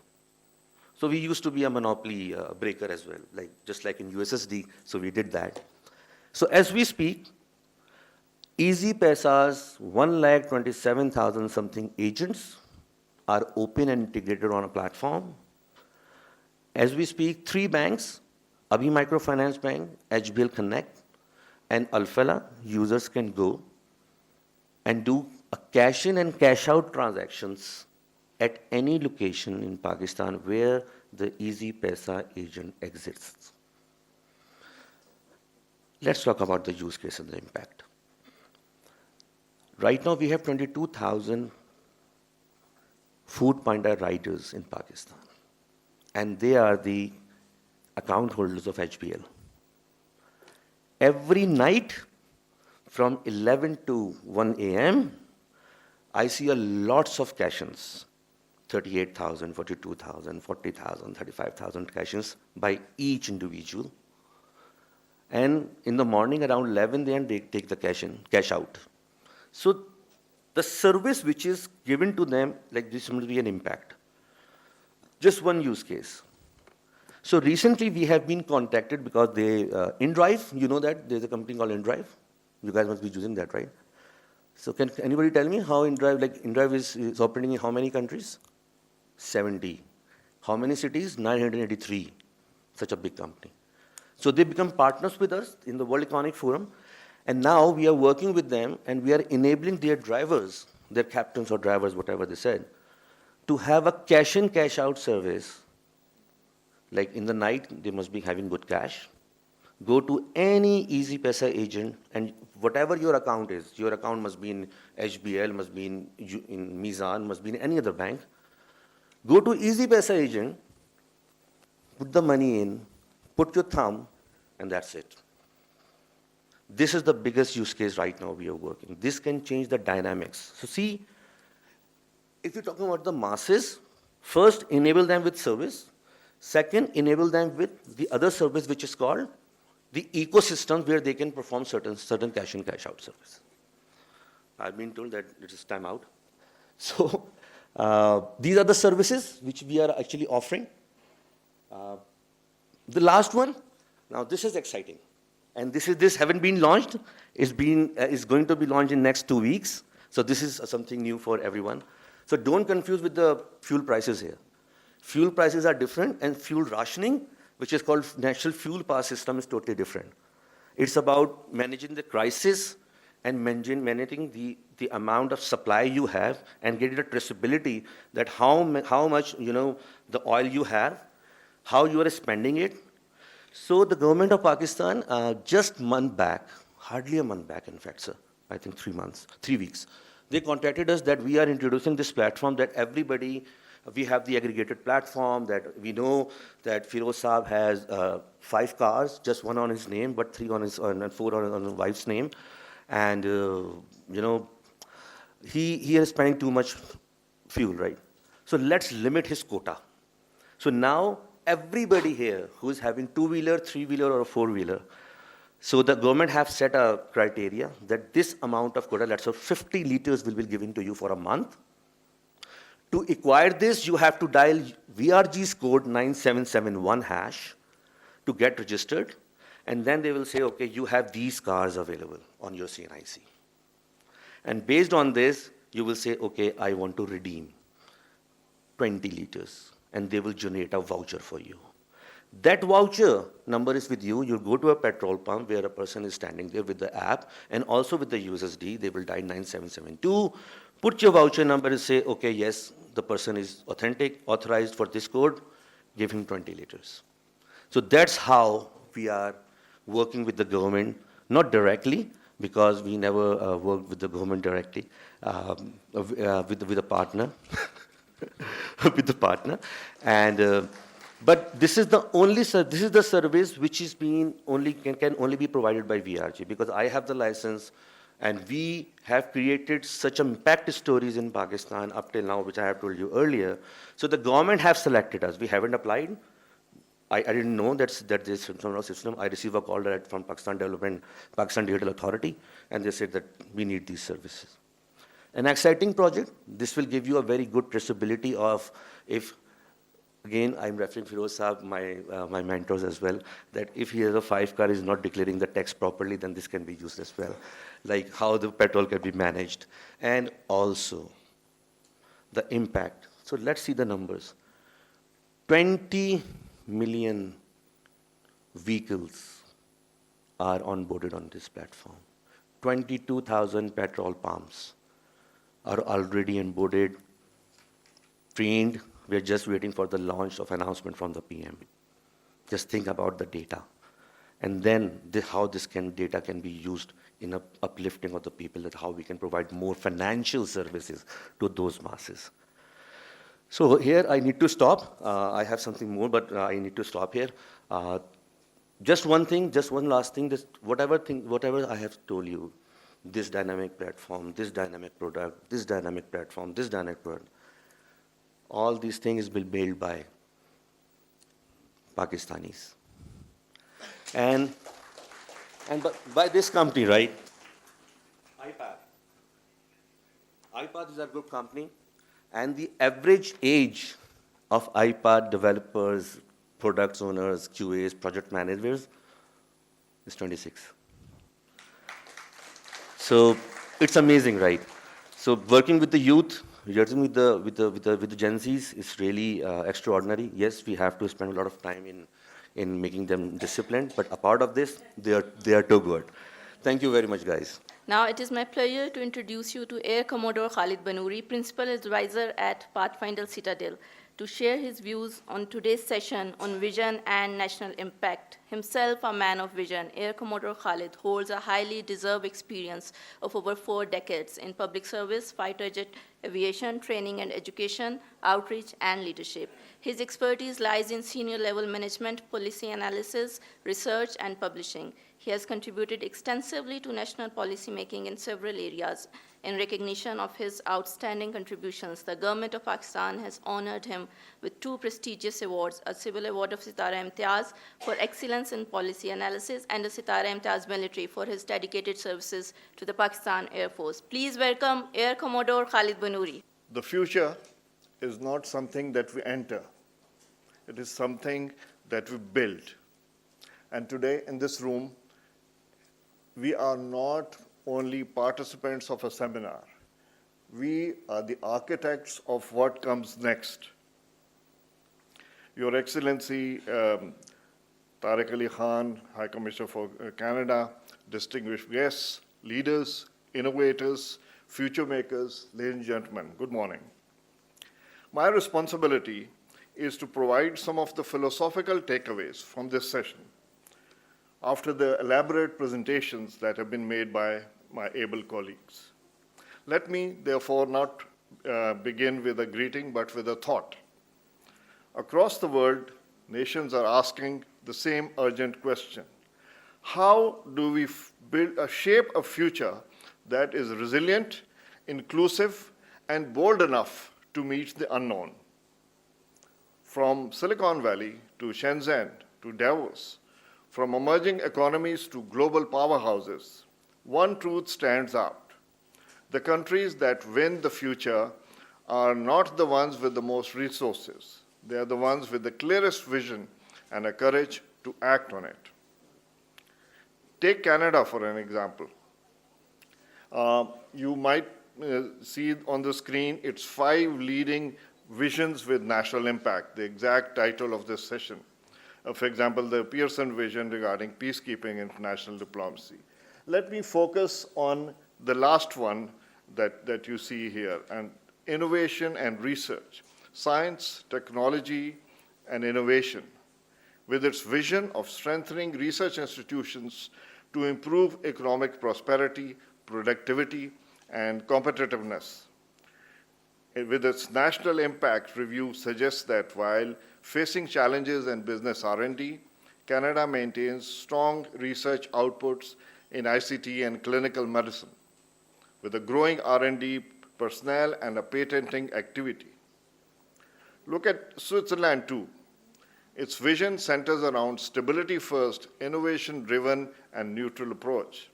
So we used to be a monopoly breaker as well, just like in USSD, so we did that. So as we speak, EasyPaisa's 1,27,000 something agents are open and integrated on a platform. As we speak, 3 banks, Abhi Microfinance Bank, HBL Connect, and Alfala, users can go and do a cash in and cash out transactions at any location in Pakistan where the EasyPaisa agent exists. Let's talk about the use case and the impact. Right now, we have 22,000 food panda riders in Pakistan, and they are the account holders of HBL. Every night from 11 to 1 a.m., I see lots of cash-ins, 38,000, 42,000, 40,000, 35,000 cash-ins by each individual. And in the morning around 11 a.m., they take the cash out. So the service which is given to them, like this will be an impact. Just one use case. So recently we have been contacted because they, InDrive, you know that, there's a company called InDrive. You guys must be using that, right? So can anybody tell me how InDrive, like InDrive is operating in how many countries? 70. How many cities? 983. Such a big company. So they become partners with us in the World Economic Forum, and now we are working with them and we are enabling their drivers, their captains or drivers, whatever they said, to have a cash in, cash out service. Like in the night, they must be having good cash. Go to any EasyPaisa agent, and whatever your account is, your account must be in HBL, must be in Mizan, must be in any other bank. Go to EasyPaisa agent, put the money in, put your thumb, and that's it. This is the biggest use case right now we are working. This can change the dynamics. So see, if you're talking about the masses, first enable them with service. Second, enable them with the other service which is called the ecosystem where they can perform certain cash in, cash out service. I've been told that it is time out. So these are the services which we are actually offering. The last one, now this is exciting. And this haven't been launched. It's going to be launched in next 2 weeks. So this is something new for everyone. So don't confuse with the fuel prices here. Fuel prices are different, and fuel rationing, which is called National Fuel Power System, is totally different. It's about managing the crisis and managing the amount of supply you have and getting a traceability that how much, the oil you have, how you are spending it. So the government of Pakistan, just month back, hardly a month back, in fact, sir, I think 3 weeks, they contacted us that we are introducing this platform that everybody, we have the aggregated platform that we know that Firoz Saab has 5 cars, just 1 on his name, but 3 on his, and 4 on his wife's name. And, he is spending too much fuel, right? So let's limit his quota. So now everybody here who is having 2-wheeler, 3-wheeler, or a 4-wheeler, so the government have set a criteria that this amount of quota, let's say 50 liters will be given to you for a month. To acquire this, you have to dial VRG's code 9771 hash to get registered. And then they will say, okay, you have these cars available on your CNIC. And based on this, you will say, okay, I want to redeem 20 liters. And they will generate a voucher for you. That voucher number is with you. You go to a petrol pump where a person is standing there with the app and also with the USSD. They will dial 9772, put your voucher number and say, okay, yes, the person is authentic, authorized for this code, give him 20 liters. So that's how we are working with the government, not directly, because we never worked with the government directly, with a partner. With the partner, and but this is the only this is the service which is being can only be provided by VRG, because I have the license, and we have created such impact stories in Pakistan up till now, which I have told you earlier. So the government have selected us. We haven't applied. I didn't know that this system. I received a call direct from Pakistan Digital Authority, and they said that we need these services. An exciting project. This will give you a very good traceability of if, again, I'm referring Firoz Saab, my mentors as well, that if he has a 5 car is not declaring the tax properly, then this can be used as well. Like how the petrol can be managed. And also the impact. So let's see the numbers. 20 million vehicles are onboarded on this platform. 22,000 petrol pumps are already onboarded, trained. We're just waiting for the launch of announcement from the PM. Just think about the data. And then how this data can be used in uplifting of the people, that how we can provide more financial services to those masses. So here I need to stop. I have something more, but I need to stop here. Just one last thing, whatever I have told you, this dynamic platform, this dynamic product, this dynamic platform, this dynamic product, all these things will be built by Pakistanis. And by this company, right? iPad is a good company, and the average age of iPad developers, products owners, QAs, project managers is 26. So it's amazing, right? So working with the youth, working with the Gen Zs is really extraordinary. Yes, we have to spend a lot of time in making them disciplined, but a part of this, they are too good. Thank you very much, guys. Now it is my pleasure to introduce you to Air Commodore Khalid Banoori, Principal Advisor at Pathfinder Citadel, to share his views on today's session on vision and national impact. Himself a man of vision, Air Commodore Khalid holds a highly deserved experience of over 4 decades in public service, fighter jet aviation, training and education, outreach, and leadership. His expertise lies in senior level management, policy analysis, research, and publishing. He has contributed extensively to national policy making in several areas. In recognition of his outstanding contributions, the government of Pakistan has honored him with 2 prestigious awards, a Civil Award of Sitara Imtiaz for excellence in policy analysis and a Sitara Imtiaz military for his dedicated services to the Pakistan Air Force. Please welcome Air Commodore Khalid Banoori. The future is not something that we enter. It is something that we build. And today in this room, we are not only participants of a seminar. We are the architects of what comes next. Your Excellency, Tariq Ali Khan, High Commissioner for Canada, distinguished guests, leaders, innovators, future makers, ladies and gentlemen, good morning. My responsibility is to provide some of the philosophical takeaways from this session after the elaborate presentations that have been made by my able colleagues. Let me, therefore, not begin with a greeting, but with a thought. Across the world, nations are asking the same urgent question. How do we shape a future that is resilient, inclusive, and bold enough to meet the unknown? From Silicon Valley to Shenzhen to Davos, from emerging economies to global powerhouses, one truth stands out. The countries that win the future are not the ones with the most resources. They are the ones with the clearest vision and a courage to act on it. Take Canada for an example. You might see on the screen its 5 leading visions with national impact, the exact title of this session. For example, the Pearson vision regarding peacekeeping and international diplomacy. Let me focus on the last one that you see here, and innovation and research, science, technology, and innovation, with its vision of strengthening research institutions to improve economic prosperity, productivity, and competitiveness. With its national impact review suggests that while facing challenges in business R&D, Canada maintains strong research outputs in ICT and clinical medicine, with a growing R&D personnel and a patenting activity. Look at Switzerland too. Its vision centers around stability first, innovation-driven, and neutral approach.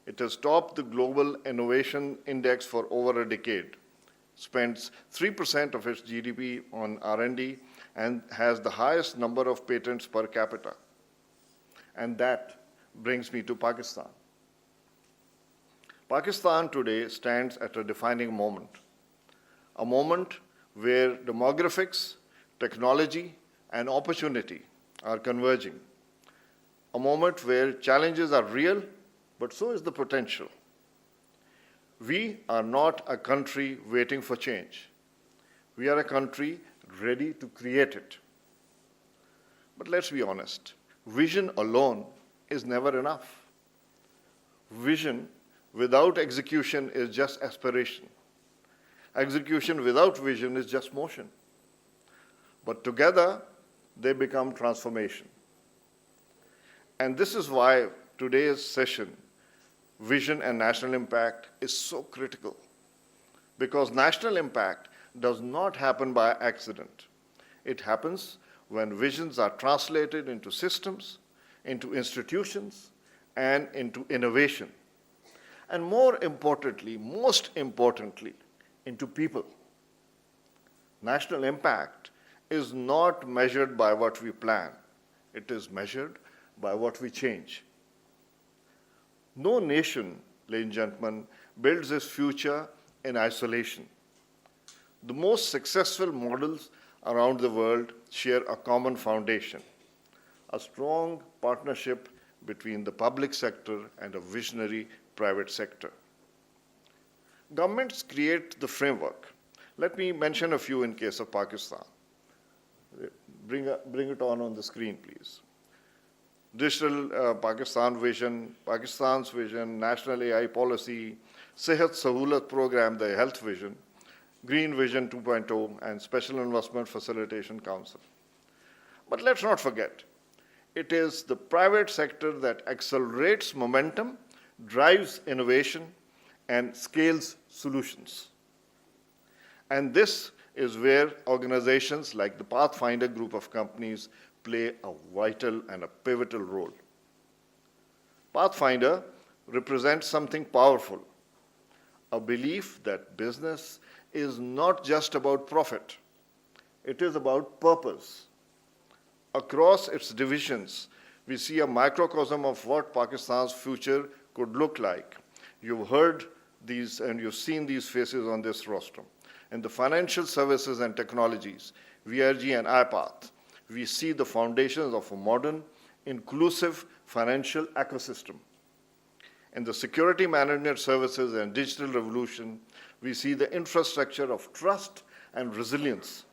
It has topped the Global Innovation Index for over a decade, spends 3% of its GDP on R&D, and has the highest number of patents per capita. And that brings me to Pakistan. Pakistan today stands at a defining moment, a moment where demographics, technology, and opportunity are converging, a moment where challenges are real, but so is the potential. We are not a country waiting for change. We are a country ready to create it. But let's be honest, vision alone is never enough. Vision without execution is just aspiration. Execution without vision is just motion. But together, they become transformation. And this is why today's session, Vision and National Impact, is so critical. Because national impact does not happen by accident. It happens when visions are translated into systems, into institutions, and into innovation. And more importantly, most importantly, into people. National impact is not measured by what we plan. It is measured by what we change. No nation, ladies and gentlemen, builds its future in isolation. The most successful models around the world share a common foundation, a strong partnership between the public sector and a visionary private sector. Governments create the framework. Let me mention a few in case of Pakistan. Bring it on the screen, please. Digital Pakistan Vision, Pakistan's Vision, National AI Policy, Sehat Sahulat Program, the Health Vision, Green Vision 2.0, and Special Investment Facilitation Council. But let's not forget, it is the private sector that accelerates momentum, drives innovation, and scales solutions. And this is where organizations like the Pathfinder group of companies play a vital and a pivotal role. Pathfinder represents something powerful, a belief that business is not just about profit, it is about purpose. Across its divisions, we see a microcosm of what Pakistan's future could look like. You've heard these and you've seen these faces on this rostrum. In the financial services and technologies, VRG and iPath, we see the foundations of a modern, inclusive financial ecosystem. In the security management services and digital revolution, we see the infrastructure of trust and resilience.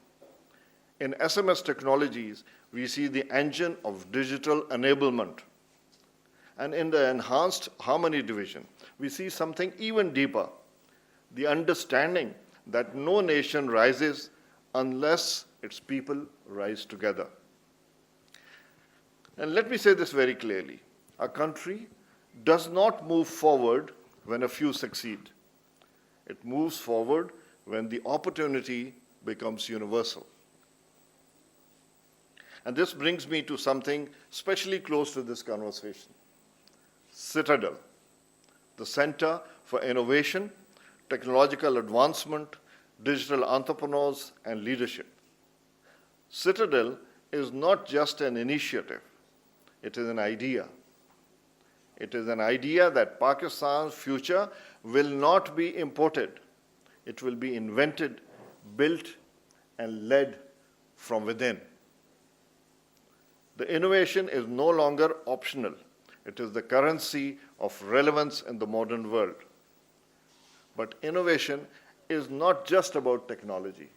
In SMS technologies, we see the engine of digital enablement. And in the enhanced harmony division, we see something even deeper, the understanding that no nation rises unless its people rise together. And let me say this very clearly. A country does not move forward when a few succeed. It moves forward when the opportunity becomes universal. And this brings me to something especially close to this conversation. Citadel, the Center for Innovation, Technological Advancement, Digital Entrepreneurs, and Leadership. Citadel is not just an initiative, it is an idea. It is an idea that Pakistan's future will not be imported. It will be invented, built, and led from within. The innovation is no longer optional. It is the currency of relevance in the modern world. But innovation is not just about technology.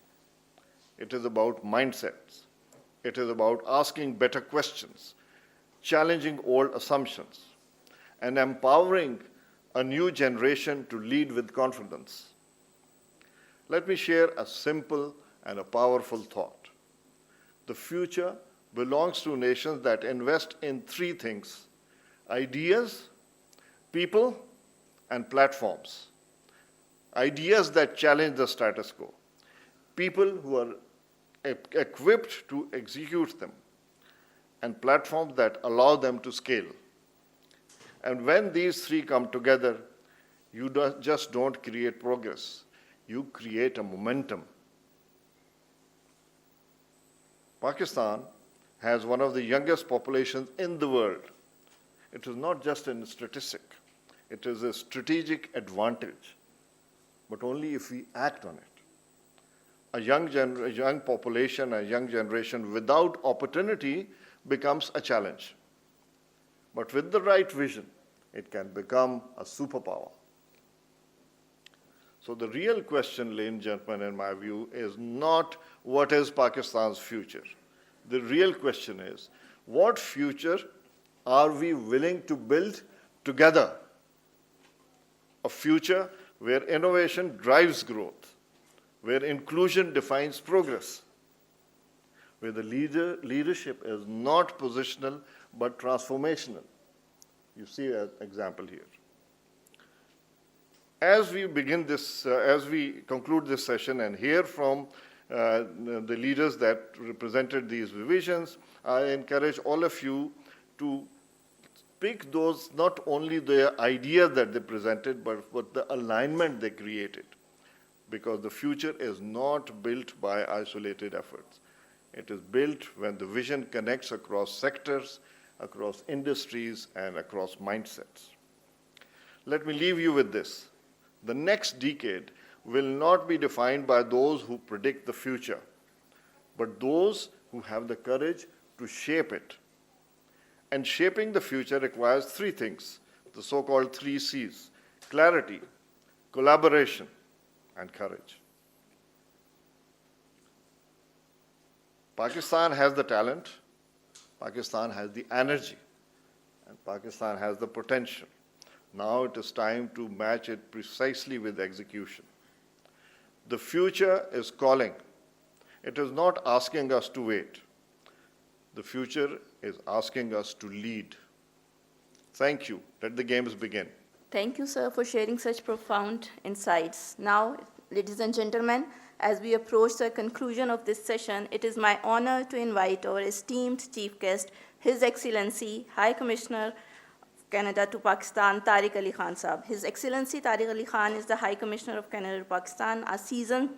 It is about mindsets. It is about asking better questions, challenging old assumptions, and empowering a new generation to lead with confidence. Let me share a simple and a powerful thought. The future belongs to nations that invest in three things: ideas, people, and platforms. Ideas that challenge the status quo. People who are equipped to execute them. And platforms that allow them to scale. And when these three come together, you just don't create progress. You create a momentum. Pakistan has one of the youngest populations in the world. It is not just a statistic. It is a strategic advantage, but only if we act on it. A young population, a young generation without opportunity becomes a challenge. But with the right vision, it can become a superpower. So the real question, ladies and gentlemen, in my view, is not what is Pakistan's future. The real question is, what future are we willing to build together? A future where innovation drives growth, where inclusion defines progress, where the leadership is not positional but transformational. You see an example here. As we begin this, as we conclude this session and hear from the leaders that represented these visions, I encourage all of you to pick those, not only the ideas that they presented, but the alignment they created because the future is not built by isolated efforts. It is built when the vision connects across sectors, across industries, and across mindsets. Let me leave you with this. The next decade will not be defined by those who predict the future, but those who have the courage to shape it. And shaping the future requires three things, the so-called 3 C's: clarity, collaboration, and courage. Pakistan has the talent, Pakistan has the energy, and Pakistan has the potential. Now it is time to match it precisely with execution. The future is calling. It is not asking us to wait. The future is asking us to lead. Thank you. Let the games begin. Thank you, sir, for sharing such profound insights. Now, ladies and gentlemen, as we approach the conclusion of this session, it is my honor to invite our esteemed chief guest, His Excellency, High Commissioner of Canada to Pakistan, Tariq Ali Khan Saab. His Excellency Tariq Ali Khan is the High Commissioner of Canada to Pakistan, a seasoned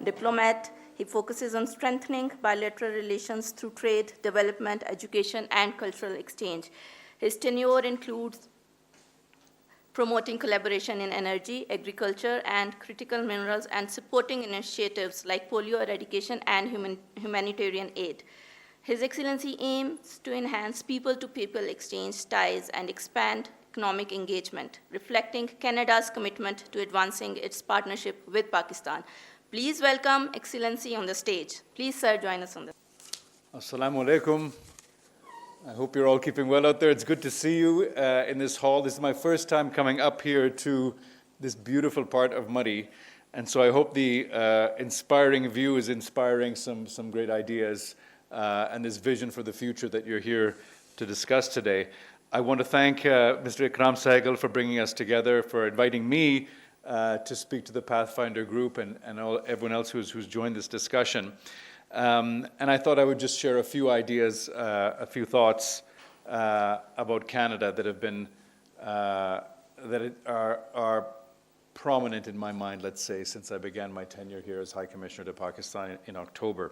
diplomat. He focuses on strengthening bilateral relations through trade, development, education, and cultural exchange. His tenure includes promoting collaboration in energy, agriculture, and critical minerals, and supporting initiatives like polio eradication and humanitarian aid. His Excellency aims to enhance people-to-people exchange ties and expand economic engagement, reflecting Canada's commitment to advancing its partnership with Pakistan. Please welcome Excellency on the stage. Please, sir, join us on the Assalamu alaikum. I hope you're all keeping well out there. It's good to see you in this hall. This is my first time coming up here to this beautiful part of Murray. And so I hope the inspiring view is inspiring some great ideas and this vision for the future that you're here to discuss today. I want to thank Mr. Ikram Sehgal for bringing us together, for inviting me to speak to the Pathfinder group and everyone else who's joined this discussion. And I thought I would just share a few ideas, a few thoughts about Canada that have been, that are prominent in my mind, let's say, since I began my tenure here as High Commissioner to Pakistan in October.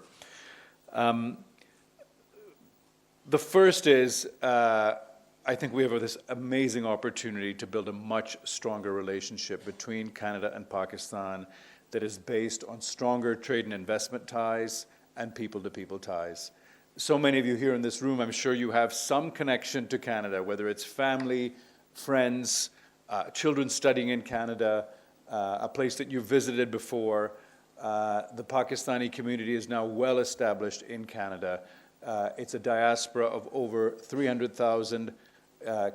The first is, I think we have this amazing opportunity to build a much stronger relationship between Canada and Pakistan that is based on stronger trade and investment ties and people-to-people ties. So many of you here in this room, I'm sure you have some connection to Canada, whether it's family, friends, children studying in Canada, a place that you've visited before. The Pakistani community is now well established in Canada. It's a diaspora of over 300,000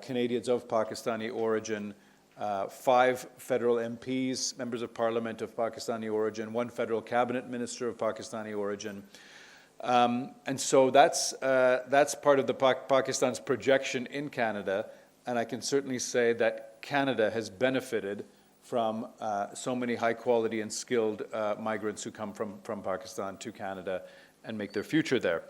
Canadians of Pakistani origin, 5 federal MPs, members of parliament of Pakistani origin, 1 federal cabinet minister of Pakistani origin. And so that's part of the Pakistan's projection in Canada, and I can certainly say that Canada has benefited from so many high quality and skilled migrants who come from Pakistan to Canada and make their future there.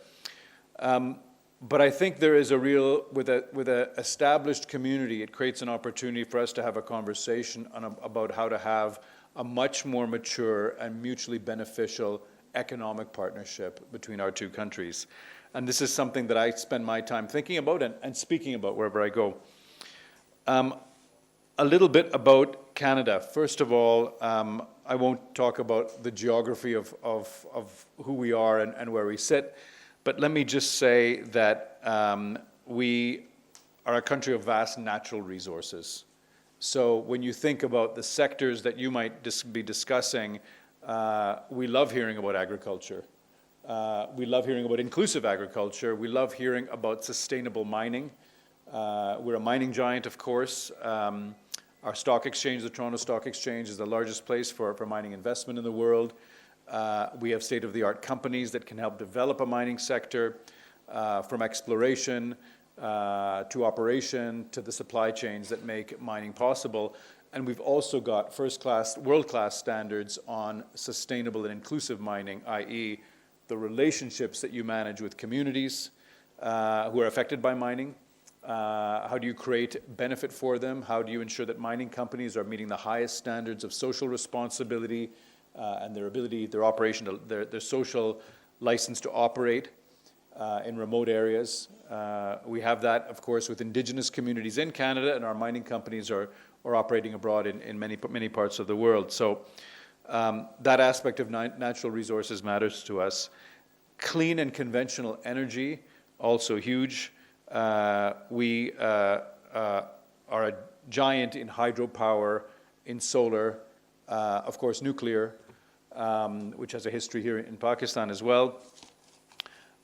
But I think there is a real, with a established community, it creates an opportunity for us to have a conversation about how to have a much more mature and mutually beneficial economic partnership between our two countries. And this is something that I spend my time thinking about and speaking about wherever I go. A little bit about Canada. First of all, I won't talk about the geography of who we are and where we sit. But let me just say that we are a country of vast natural resources. So when you think about the sectors that you might be discussing, we love hearing about agriculture. We love hearing about inclusive agriculture. We love hearing about sustainable mining. We're a mining giant, of course. Our stock exchange, the Toronto Stock Exchange, is the largest place for mining investment in the world. We have state-of-the-art companies that can help develop a mining sector, from exploration to operation to the supply chains that make mining possible. And we've also got first-class, world-class standards on sustainable and inclusive mining, i.e. the relationships that you manage with communities who are affected by mining. How do you create benefit for them? How do you ensure that mining companies are meeting the highest standards of social responsibility, and their ability, their operation, their social license to operate in remote areas. We have that, of course, with indigenous communities in Canada, and our mining companies are operating abroad in many parts of the world. So that aspect of natural resources matters to us. Clean and conventional energy, also huge. We are a giant in hydropower, in solar, of course nuclear, which has a history here in Pakistan as well.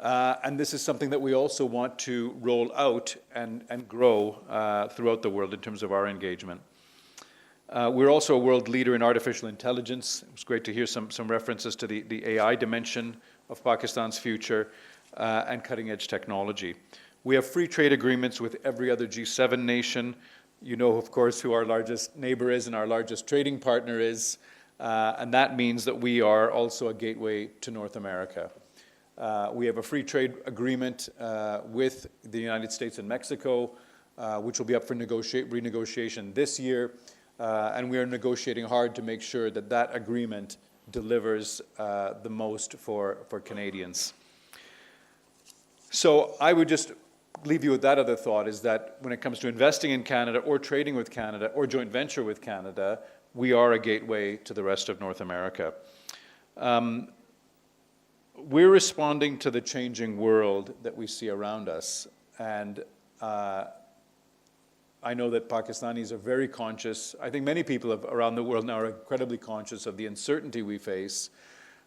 And this is something that we also want to roll out and grow throughout the world in terms of our engagement. We're also a world leader in artificial intelligence. It was great to hear some references to the AI dimension of Pakistan's future and cutting-edge technology. We have free trade agreements with every other G7 nation. You know, of course, who our largest neighbor is and our largest trading partner is, and that means that we are also a gateway to North America. We have a free trade agreement with the United States and Mexico, which will be up for renegotiation this year, and we are negotiating hard to make sure that that agreement delivers the most for Canadians. So I would just leave you with that other thought, is that when it comes to investing in Canada or trading with Canada or joint venture with Canada, we are a gateway to the rest of North America. We're responding to the changing world that we see around us, and I know that Pakistanis are very conscious. I think many people around the world now are incredibly conscious of the uncertainty we face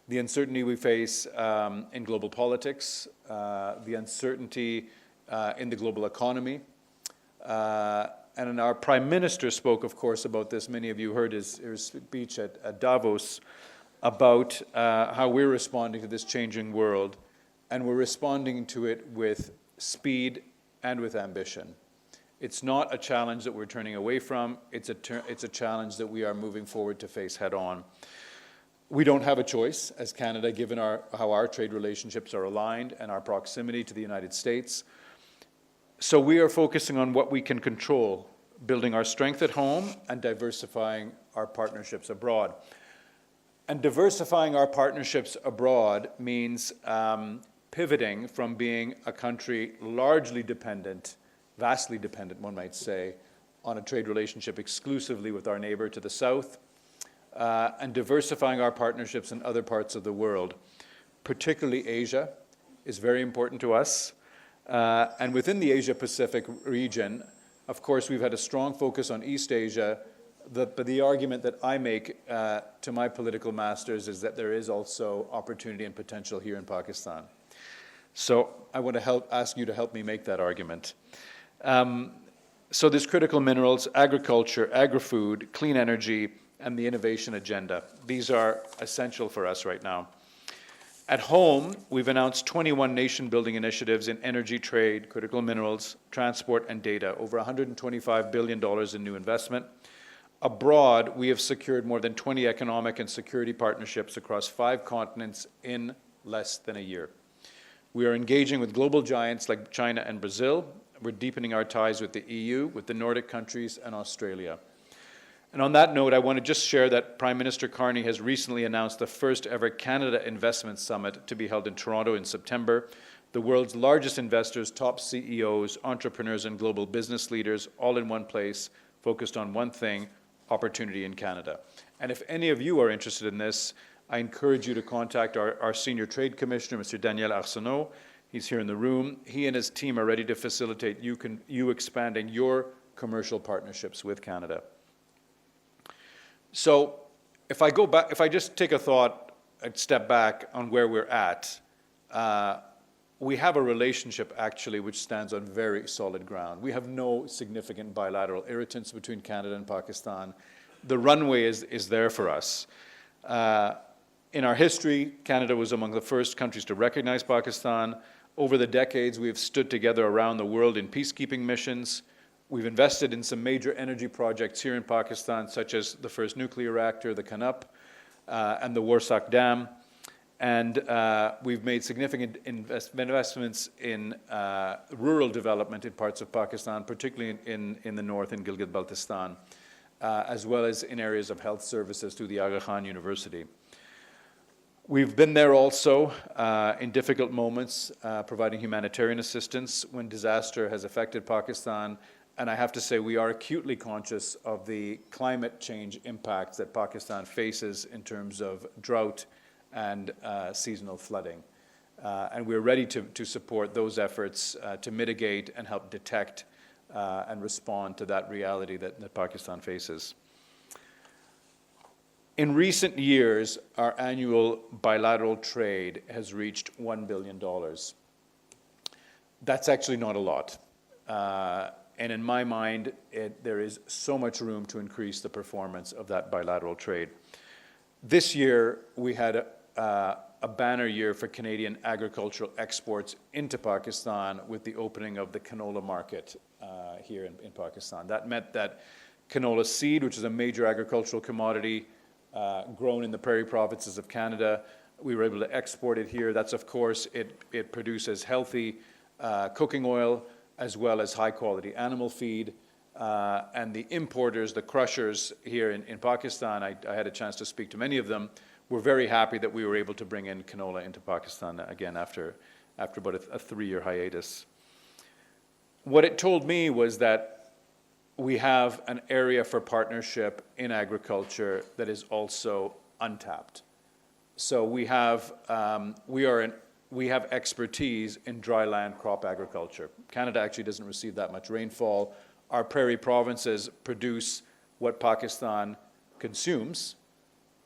in global politics, the uncertainty in the global economy. And our Prime Minister spoke, of course, about this. Many of you heard his speech at Davos about how we're responding to this changing world, and we're responding to it with speed and with ambition. It's not a challenge that we're turning away from. It's a challenge that we are moving forward to face head on. We don't have a choice as Canada, given how our trade relationships are aligned and our proximity to the United States. So we are focusing on what we can control, building our strength at home and diversifying our partnerships abroad. And diversifying our partnerships abroad means pivoting from being a country largely dependent, vastly dependent, one might say, on a trade relationship exclusively with our neighbor to the south, and diversifying our partnerships in other parts of the world. Particularly Asia is very important to us. And within the Asia-Pacific region, of course, we've had a strong focus on East Asia. But the argument that I make to my political masters is that there is also opportunity and potential here in Pakistan. So I want to ask you to help me make that argument. So there's critical minerals, agriculture, agri-food, clean energy, and the innovation agenda. These are essential for us right now. At home, we've announced 21 nation-building initiatives in energy, trade, critical minerals, transport, and data, over $125 billion in new investment. Abroad, we have secured more than 20 economic and security partnerships across 5 continents in less than a year. We are engaging with global giants like China and Brazil. We're deepening our ties with the EU, with the Nordic countries, and Australia. And on that note, I want to just share that Prime Minister Carney has recently announced the first ever Canada Investment Summit to be held in Toronto in September. The world's largest investors, top CEOs, entrepreneurs, and global business leaders, all in one place, focused on one thing: opportunity in Canada. And if any of you are interested in this, I encourage you to contact our Senior Trade Commissioner, Mr. Daniel Arsenault. He's here in the room. He and his team are ready to facilitate you expanding your commercial partnerships with Canada. So if I just take a step back on where we're at, we have a relationship actually which stands on very solid ground. We have no significant bilateral irritants between Canada and Pakistan. The runway is there for us. In our history, Canada was among the first countries to recognize Pakistan. Over the decades, we have stood together around the world in peacekeeping missions. We've invested in some major energy projects here in Pakistan, such as the first nuclear reactor, the Kanup, and the Warsak Dam. And we've made significant investments in rural development in parts of Pakistan, particularly in the north, in Gilgit-Baltistan. as well as in areas of health services through the Aga Khan University. We've been there also in difficult moments, providing humanitarian assistance when disaster has affected Pakistan. And I have to say, we are acutely conscious of the climate change impacts that Pakistan faces in terms of drought and seasonal flooding. And we're ready to support those efforts to mitigate and help detect and respond to that reality that Pakistan faces. In recent years, our annual bilateral trade has reached $1 billion. That's actually not a lot. And in my mind, there is so much room to increase the performance of that bilateral trade. This year, we had a banner year for Canadian agricultural exports into Pakistan with the opening of the canola market here in Pakistan. That meant that canola seed, which is a major agricultural commodity grown in the prairie provinces of Canada, we were able to export it here. That's, of course, it produces healthy cooking oil as well as high-quality animal feed. And the importers, the crushers here in Pakistan, I had a chance to speak to many of them, were very happy that we were able to bring in canola into Pakistan again after about a 3-year hiatus. What it told me was that we have an area for partnership in agriculture that is also untapped. So we have expertise in dry land crop agriculture. Canada actually doesn't receive that much rainfall. Our prairie provinces produce what Pakistan consumes,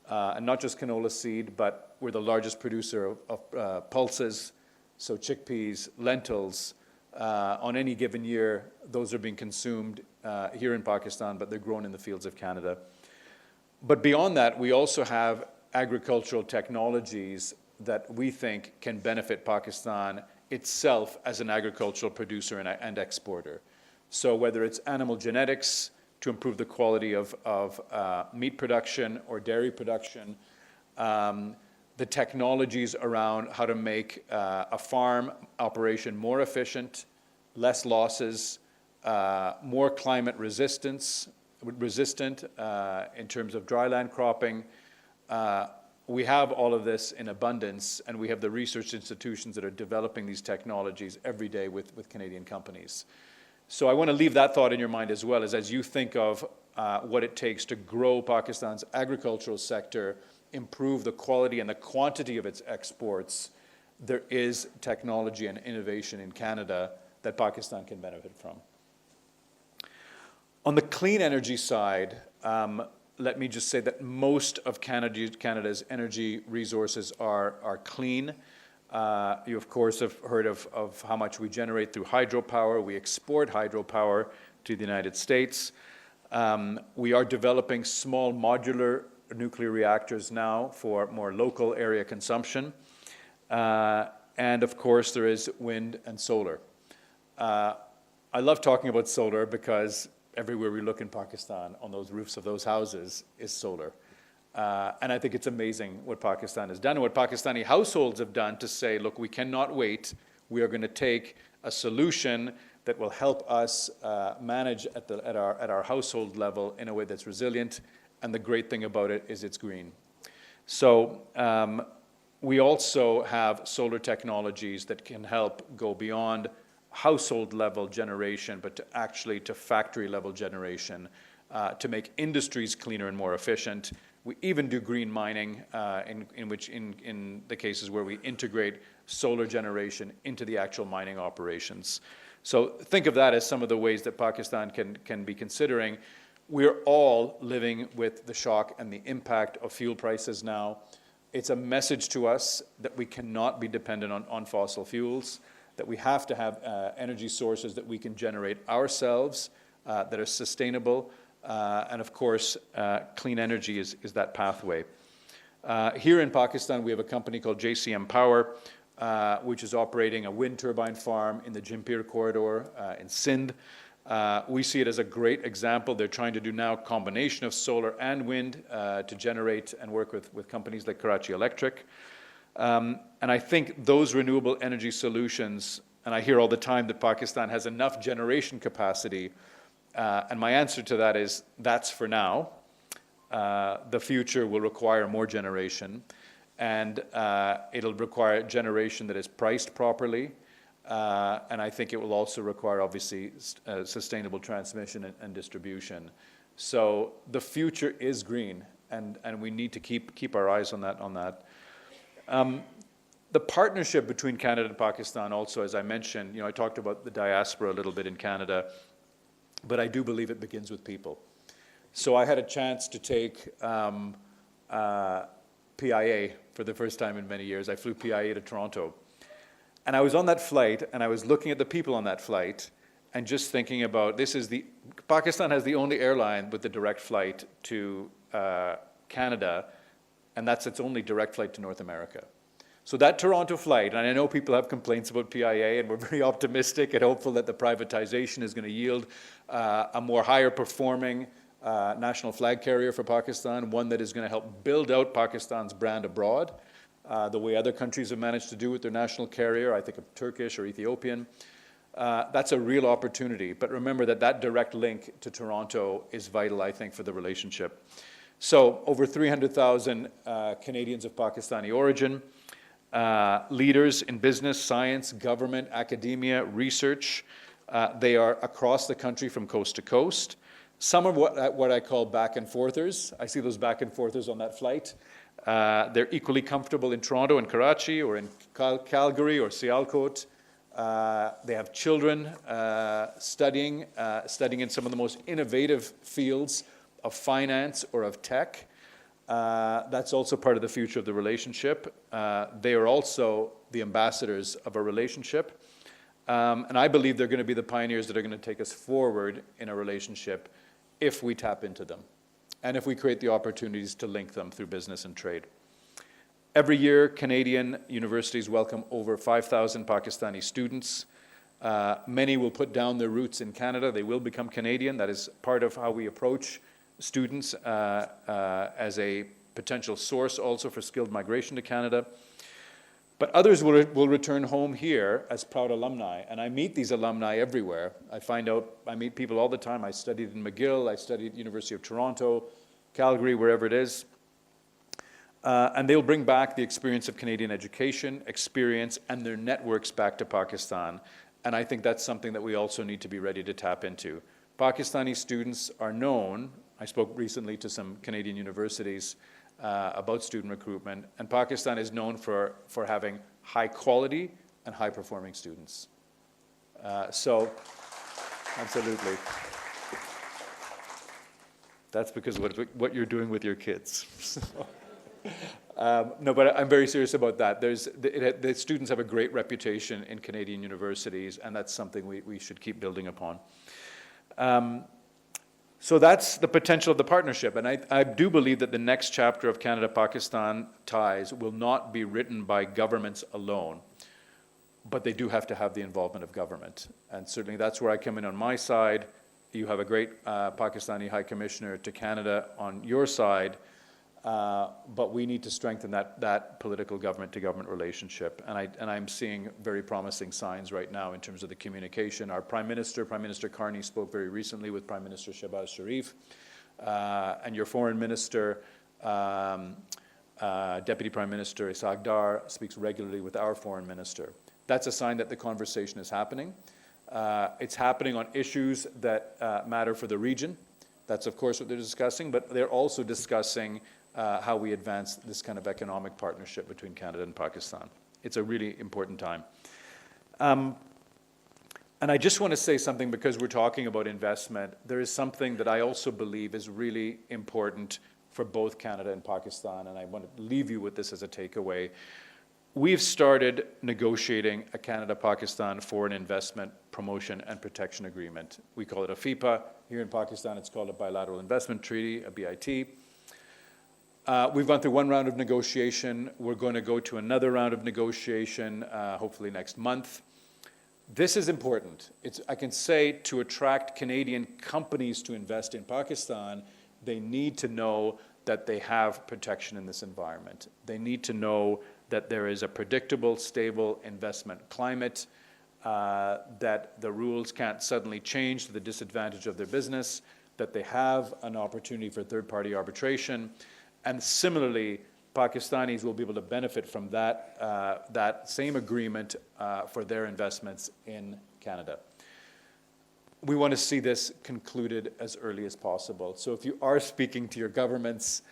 and not just canola seed, but we're the largest producer of pulses, so chickpeas, lentils. On any given year, those are being consumed here in Pakistan, but they're grown in the fields of Canada. But beyond that, we also have agricultural technologies that we think can benefit Pakistan itself as an agricultural producer and exporter. So whether it's animal genetics to improve the quality of meat production or dairy production, the technologies around how to make a farm operation more efficient, less losses, more climate resistant in terms of dryland cropping. We have all of this in abundance, and we have the research institutions that are developing these technologies every day with Canadian companies. So I want to leave that thought in your mind as well, as you think of what it takes to grow Pakistan's agricultural sector, improve the quality and the quantity of its exports. There is technology and innovation in Canada that Pakistan can benefit from. On the clean energy side, let me just say that most of Canada's energy resources are clean. You, of course, have heard of how much we generate through hydropower. We export hydropower to the United States. We are developing small modular nuclear reactors now for more local area consumption. And, of course, there is wind and solar. I love talking about solar because everywhere we look in Pakistan, on those roofs of those houses, is solar. And I think it's amazing what Pakistan has done and what Pakistani households have done to say, look, we cannot wait. We are going to take a solution that will help us manage at our household level in a way that's resilient. And the great thing about it is it's green. So we also have solar technologies that can help go beyond household level generation, but to factory level generation to make industries cleaner and more efficient. We even do green mining in the cases where we integrate solar generation into the actual mining operations. So think of that as some of the ways that Pakistan can be considering. We're all living with the shock and the impact of fuel prices now. It's a message to us that we cannot be dependent on fossil fuels, that we have to have energy sources that we can generate ourselves that are sustainable. And of course, clean energy is that pathway. Here in Pakistan, we have a company called JCM Power, which is operating a wind turbine farm in the Jimpir corridor in Sindh. We see it as a great example. They're trying to do now a combination of solar and wind to generate and work with companies like Karachi Electric. And I think those renewable energy solutions, and I hear all the time that Pakistan has enough generation capacity, And my answer to that is, that's for now. The future will require more generation, and it'll require generation that is priced properly, and I think it will also require, obviously, sustainable transmission and distribution. So the future is green, and we need to keep our eyes on that. The partnership between Canada and Pakistan also, as I mentioned, I talked about the diaspora a little bit in Canada, but I do believe it begins with people. So I had a chance to take PIA for the first time in many years. I flew PIA to Toronto. And I was on that flight, and I was looking at the people on that flight, and just thinking about, Pakistan has the only airline with the direct flight to Canada, and that's its only direct flight to North America. So that Toronto flight, and I know people have complaints about PIA, and we're very optimistic and hopeful that the privatization is going to yield a more higher performing national flag carrier for Pakistan, one that is going to help build out Pakistan's brand abroad, the way other countries have managed to do with their national carrier. I think of Turkish or Ethiopian. That's a real opportunity. But remember that direct link to Toronto is vital, I think, for the relationship. So over 300,000 Canadians of Pakistani origin, leaders in business, science, government, academia, research. They are across the country from coast to coast. Some are what I call back and forthers. I see those back and forthers on that flight. They're equally comfortable in Toronto and Karachi or in Calgary or Sialkot. They have children studying in some of the most innovative fields of finance or of tech. That's also part of the future of the relationship. They are also the ambassadors of a relationship. And I believe they're going to be the pioneers that are going to take us forward in a relationship if we tap into them and if we create the opportunities to link them through business and trade. Every year, Canadian universities welcome over 5,000 Pakistani students. Many will put down their roots in Canada. They will become Canadian. That is part of how we approach students as a potential source also for skilled migration to Canada. But others will return home here as proud alumni, and I meet these alumni everywhere. I meet people all the time. I studied in McGill, I studied at University of Toronto, Calgary, wherever it is. And they'll bring back the experience of Canadian education, experience, and their networks back to Pakistan. And I think that's something that we also need to be ready to tap into. Pakistani students are known, I spoke recently to some Canadian universities about student recruitment, and Pakistan is known for having high quality and high performing students. So, absolutely. That's because of what you're doing with your kids. No, but I'm very serious about that. The students have a great reputation in Canadian universities, and that's something we should keep building upon. So that's the potential of the partnership, and I do believe that the next chapter of Canada-Pakistan ties will not be written by governments alone, but they do have to have the involvement of government. And certainly that's where I come in on my side. You have a great Pakistani High Commissioner to Canada on your side, but we need to strengthen that political government-to-government relationship. And I'm seeing very promising signs right now in terms of the communication. Our Prime Minister Carney, spoke very recently with Prime Minister Shehbaz Sharif, and your Foreign Minister, Deputy Prime Minister Ishaq Dar, speaks regularly with our Foreign Minister. That's a sign that the conversation is happening. It's happening on issues that matter for the region. That's, of course, what they're discussing, but they're also discussing how we advance this kind of economic partnership between Canada and Pakistan. It's a really important time. And I just want to say something, because we're talking about investment. There is something that I also believe is really important for both Canada and Pakistan, and I want to leave you with this as a takeaway. We've started negotiating a Canada-Pakistan Foreign Investment Promotion and Protection Agreement. We call it a FIPA. Here in Pakistan, it's called a Bilateral Investment Treaty, a BIT. We've gone through one round of negotiation. We're going to go to another round of negotiation, hopefully next month. This is important. I can say, to attract Canadian companies to invest in Pakistan, they need to know that they have protection in this environment. They need to know that there is a predictable, stable investment climate. that the rules can't suddenly change to the disadvantage of their business, that they have an opportunity for third-party arbitration, and similarly, Pakistanis will be able to benefit from that same agreement for their investments in Canada. We want to see this concluded as early as possible. So if you are speaking to your governments,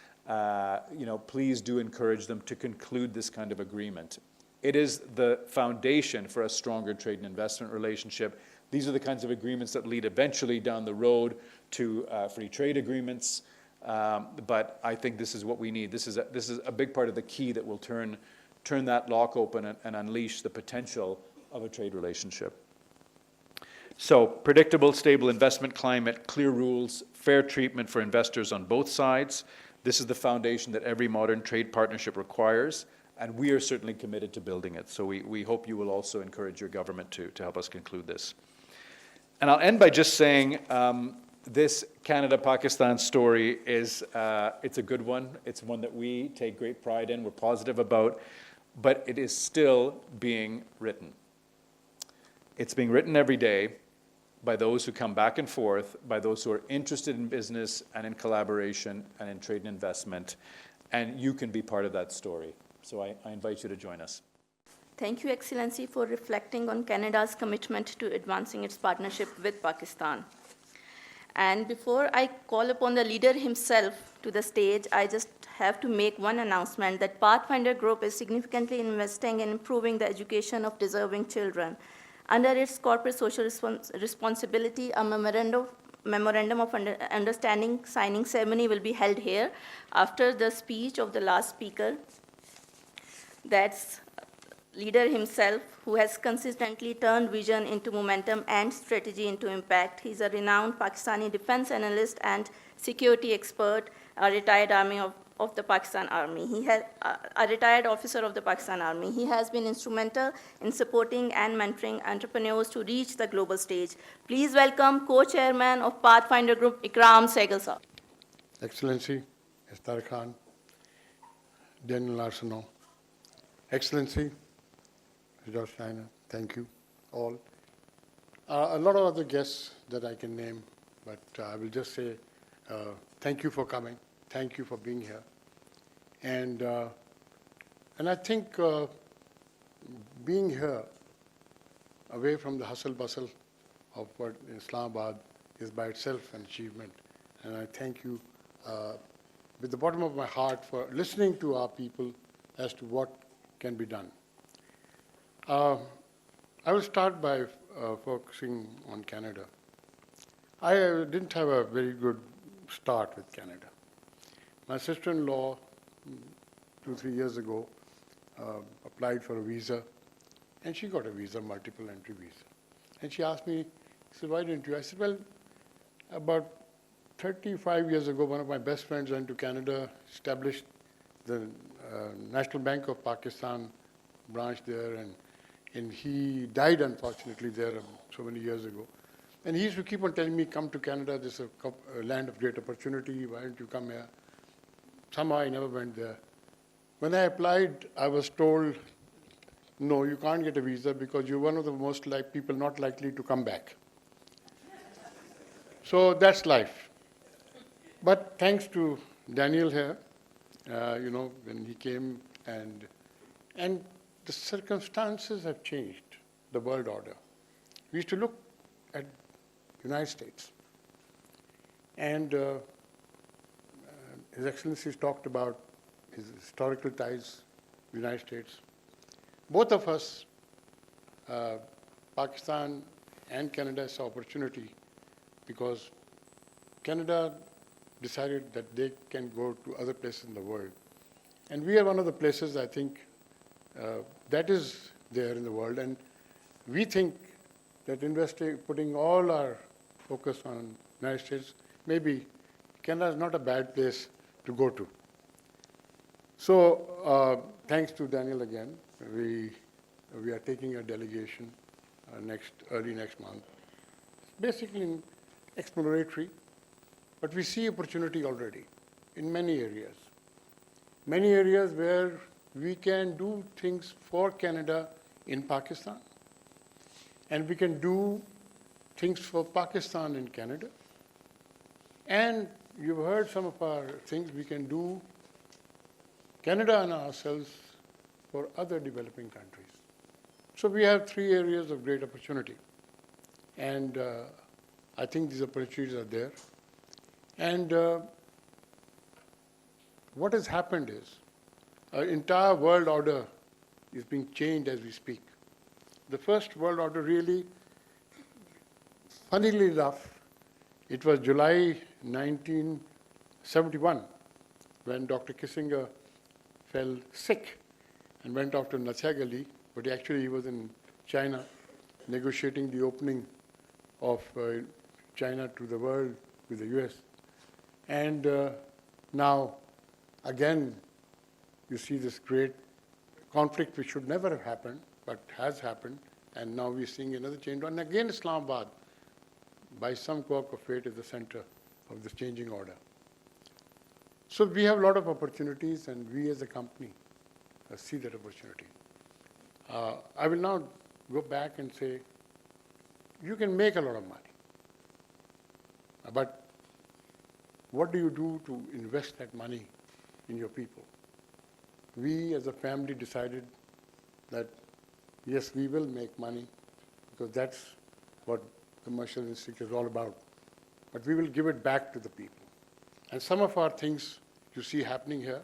please do encourage them to conclude this kind of agreement. It is the foundation for a stronger trade and investment relationship. These are the kinds of agreements that lead eventually down the road to free trade agreements. But I think this is what we need. This is a big part of the key that will turn that lock open and unleash the potential of a trade relationship. So, predictable, stable investment climate, clear rules, fair treatment for investors on both sides. This is the foundation that every modern trade partnership requires, and we are certainly committed to building it. So we hope you will also encourage your government to help us conclude this. And I'll end by just saying this Canada-Pakistan story it's a good one. It's one that we take great pride in, we're positive about, but it is still being written. It's being written every day by those who come back and forth, by those who are interested in business and in collaboration and in trade and investment, and you can be part of that story. So I invite you to join us. Thank you, Excellency, for reflecting on Canada's commitment to advancing its partnership with Pakistan. And before I call upon the leader himself to the stage, I just have to make one announcement that Pathfinder Group is significantly investing in improving the education of deserving children. Under its corporate social responsibility, a memorandum of understanding signing ceremony will be held here after the speech of the last speaker. That's leader himself, who has consistently turned vision into momentum and strategy into impact. He's a renowned Pakistani defense analyst and security expert, a retired of the Pakistan Army. He has a retired officer of the Pakistan Army. He has been instrumental in supporting and mentoring entrepreneurs to reach the global stage. Please welcome co-chairman of Pathfinder Group, Ikram Sehgal Sahab. Excellency, Estar Khan, Daniel Arsenault, Excellency, George Steiner, thank you all. A lot of other guests that I can name, but I will just say thank you for coming. Thank you for being here. And I think being here, away from the hustle bustle of what in Islamabad is by itself an achievement. And I thank you with the bottom of my heart for listening to our people as to what can be done. I will start by focusing on Canada. I didn't have a very good start with Canada. My sister-in-law, 2-3 years ago, applied for a visa, and she got a visa, multiple entry visa. And she asked me, she said, why didn't you? I said, well, about 35 years ago, one of my best friends went to Canada, established the National Bank of Pakistan branch there, and he died, unfortunately, there so many years ago. And he used to keep on telling me, come to Canada, this is a land of great opportunity, why don't you come here? Somehow I never went there. When I applied, I was told, no, you can't get a visa because you're one of the most people not likely to come back. So that's life. But thanks to Daniel here, when he came and the circumstances have changed, the world order. We used to look at United States. And His Excellency has talked about his historical ties with the United States. Both of us, Pakistan and Canada, saw opportunity because Canada decided that they can go to other places in the world. And we are one of the places, I think, that is there in the world. And we think that putting all our focus on the United States, maybe Canada is not a bad place to go to. So thanks to Daniel again, we are taking a delegation early next month. Basically exploratory, but we see opportunity already in many areas. Many areas where we can do things for Canada in Pakistan, And we can do things for Pakistan and Canada. And you've heard some of our things we can do, Canada and ourselves, for other developing countries. So we have 3 areas of great opportunity. And I think these opportunities are there. And what has happened is our entire world order is being changed as we speak. The first world order really, funnily enough, it was July 1971 when Dr. Kissinger fell sick and went off to Natsagali, but actually he was in China negotiating the opening of China to the world with the US. And now, again, you see this great conflict which should never have happened, but has happened, and now we're seeing another change. And again, Islamabad, by some quirk of fate, is the center of this changing order. So we have a lot of opportunities, and we as a company see that opportunity. I will now go back and say, you can make a lot of money, but what do you do to invest that money in your people? We as a family decided that, yes, we will make money because that's what commercial instinct is all about. But we will give it back to the people. And some of our things you see happening here.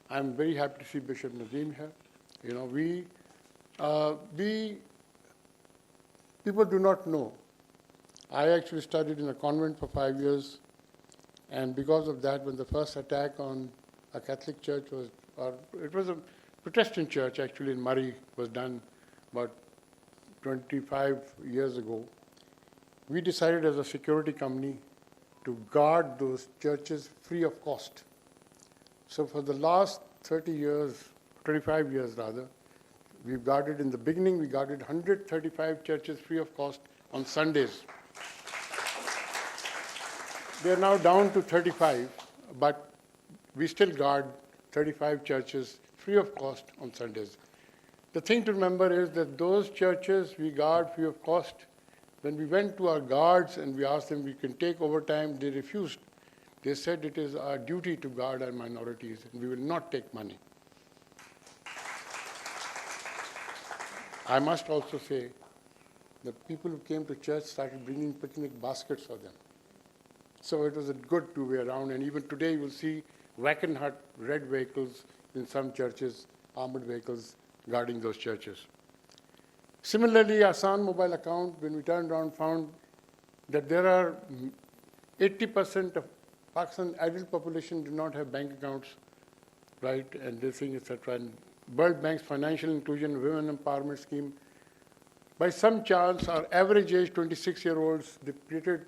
I'm very happy to see Bishop Nazim here. You know, people do not know. I actually studied in a convent for 5 years, and because of that, when the first attack on a Catholic church was, or it was a Protestant church actually in Murray, was done about 25 years ago, we decided as a security company to guard those churches free of cost. So for the last 30 years, 25 years rather, we've guarded, in the beginning, we guarded 135 churches free of cost on Sundays. They're now down to 35, but we still guard 35 churches free of cost on Sundays. The thing to remember is that those churches we guard free of cost, when we went to our guards and we asked them if we can take overtime, they refused. They said it is our duty to guard our minorities and we will not take money. I must also say that people who came to church started bringing picnic baskets for them. So it was a good two-way around, and even today you will see Wackenhut red vehicles in some churches, armored vehicles guarding those churches. Similarly, Asan mobile account, when we turned around, found that there are 80% of Pakistan adult population do not have bank accounts, right, and this thing, etc. And World Bank's Financial Inclusion Women Empowerment Scheme, by some chance, our average age 26-year-olds, they created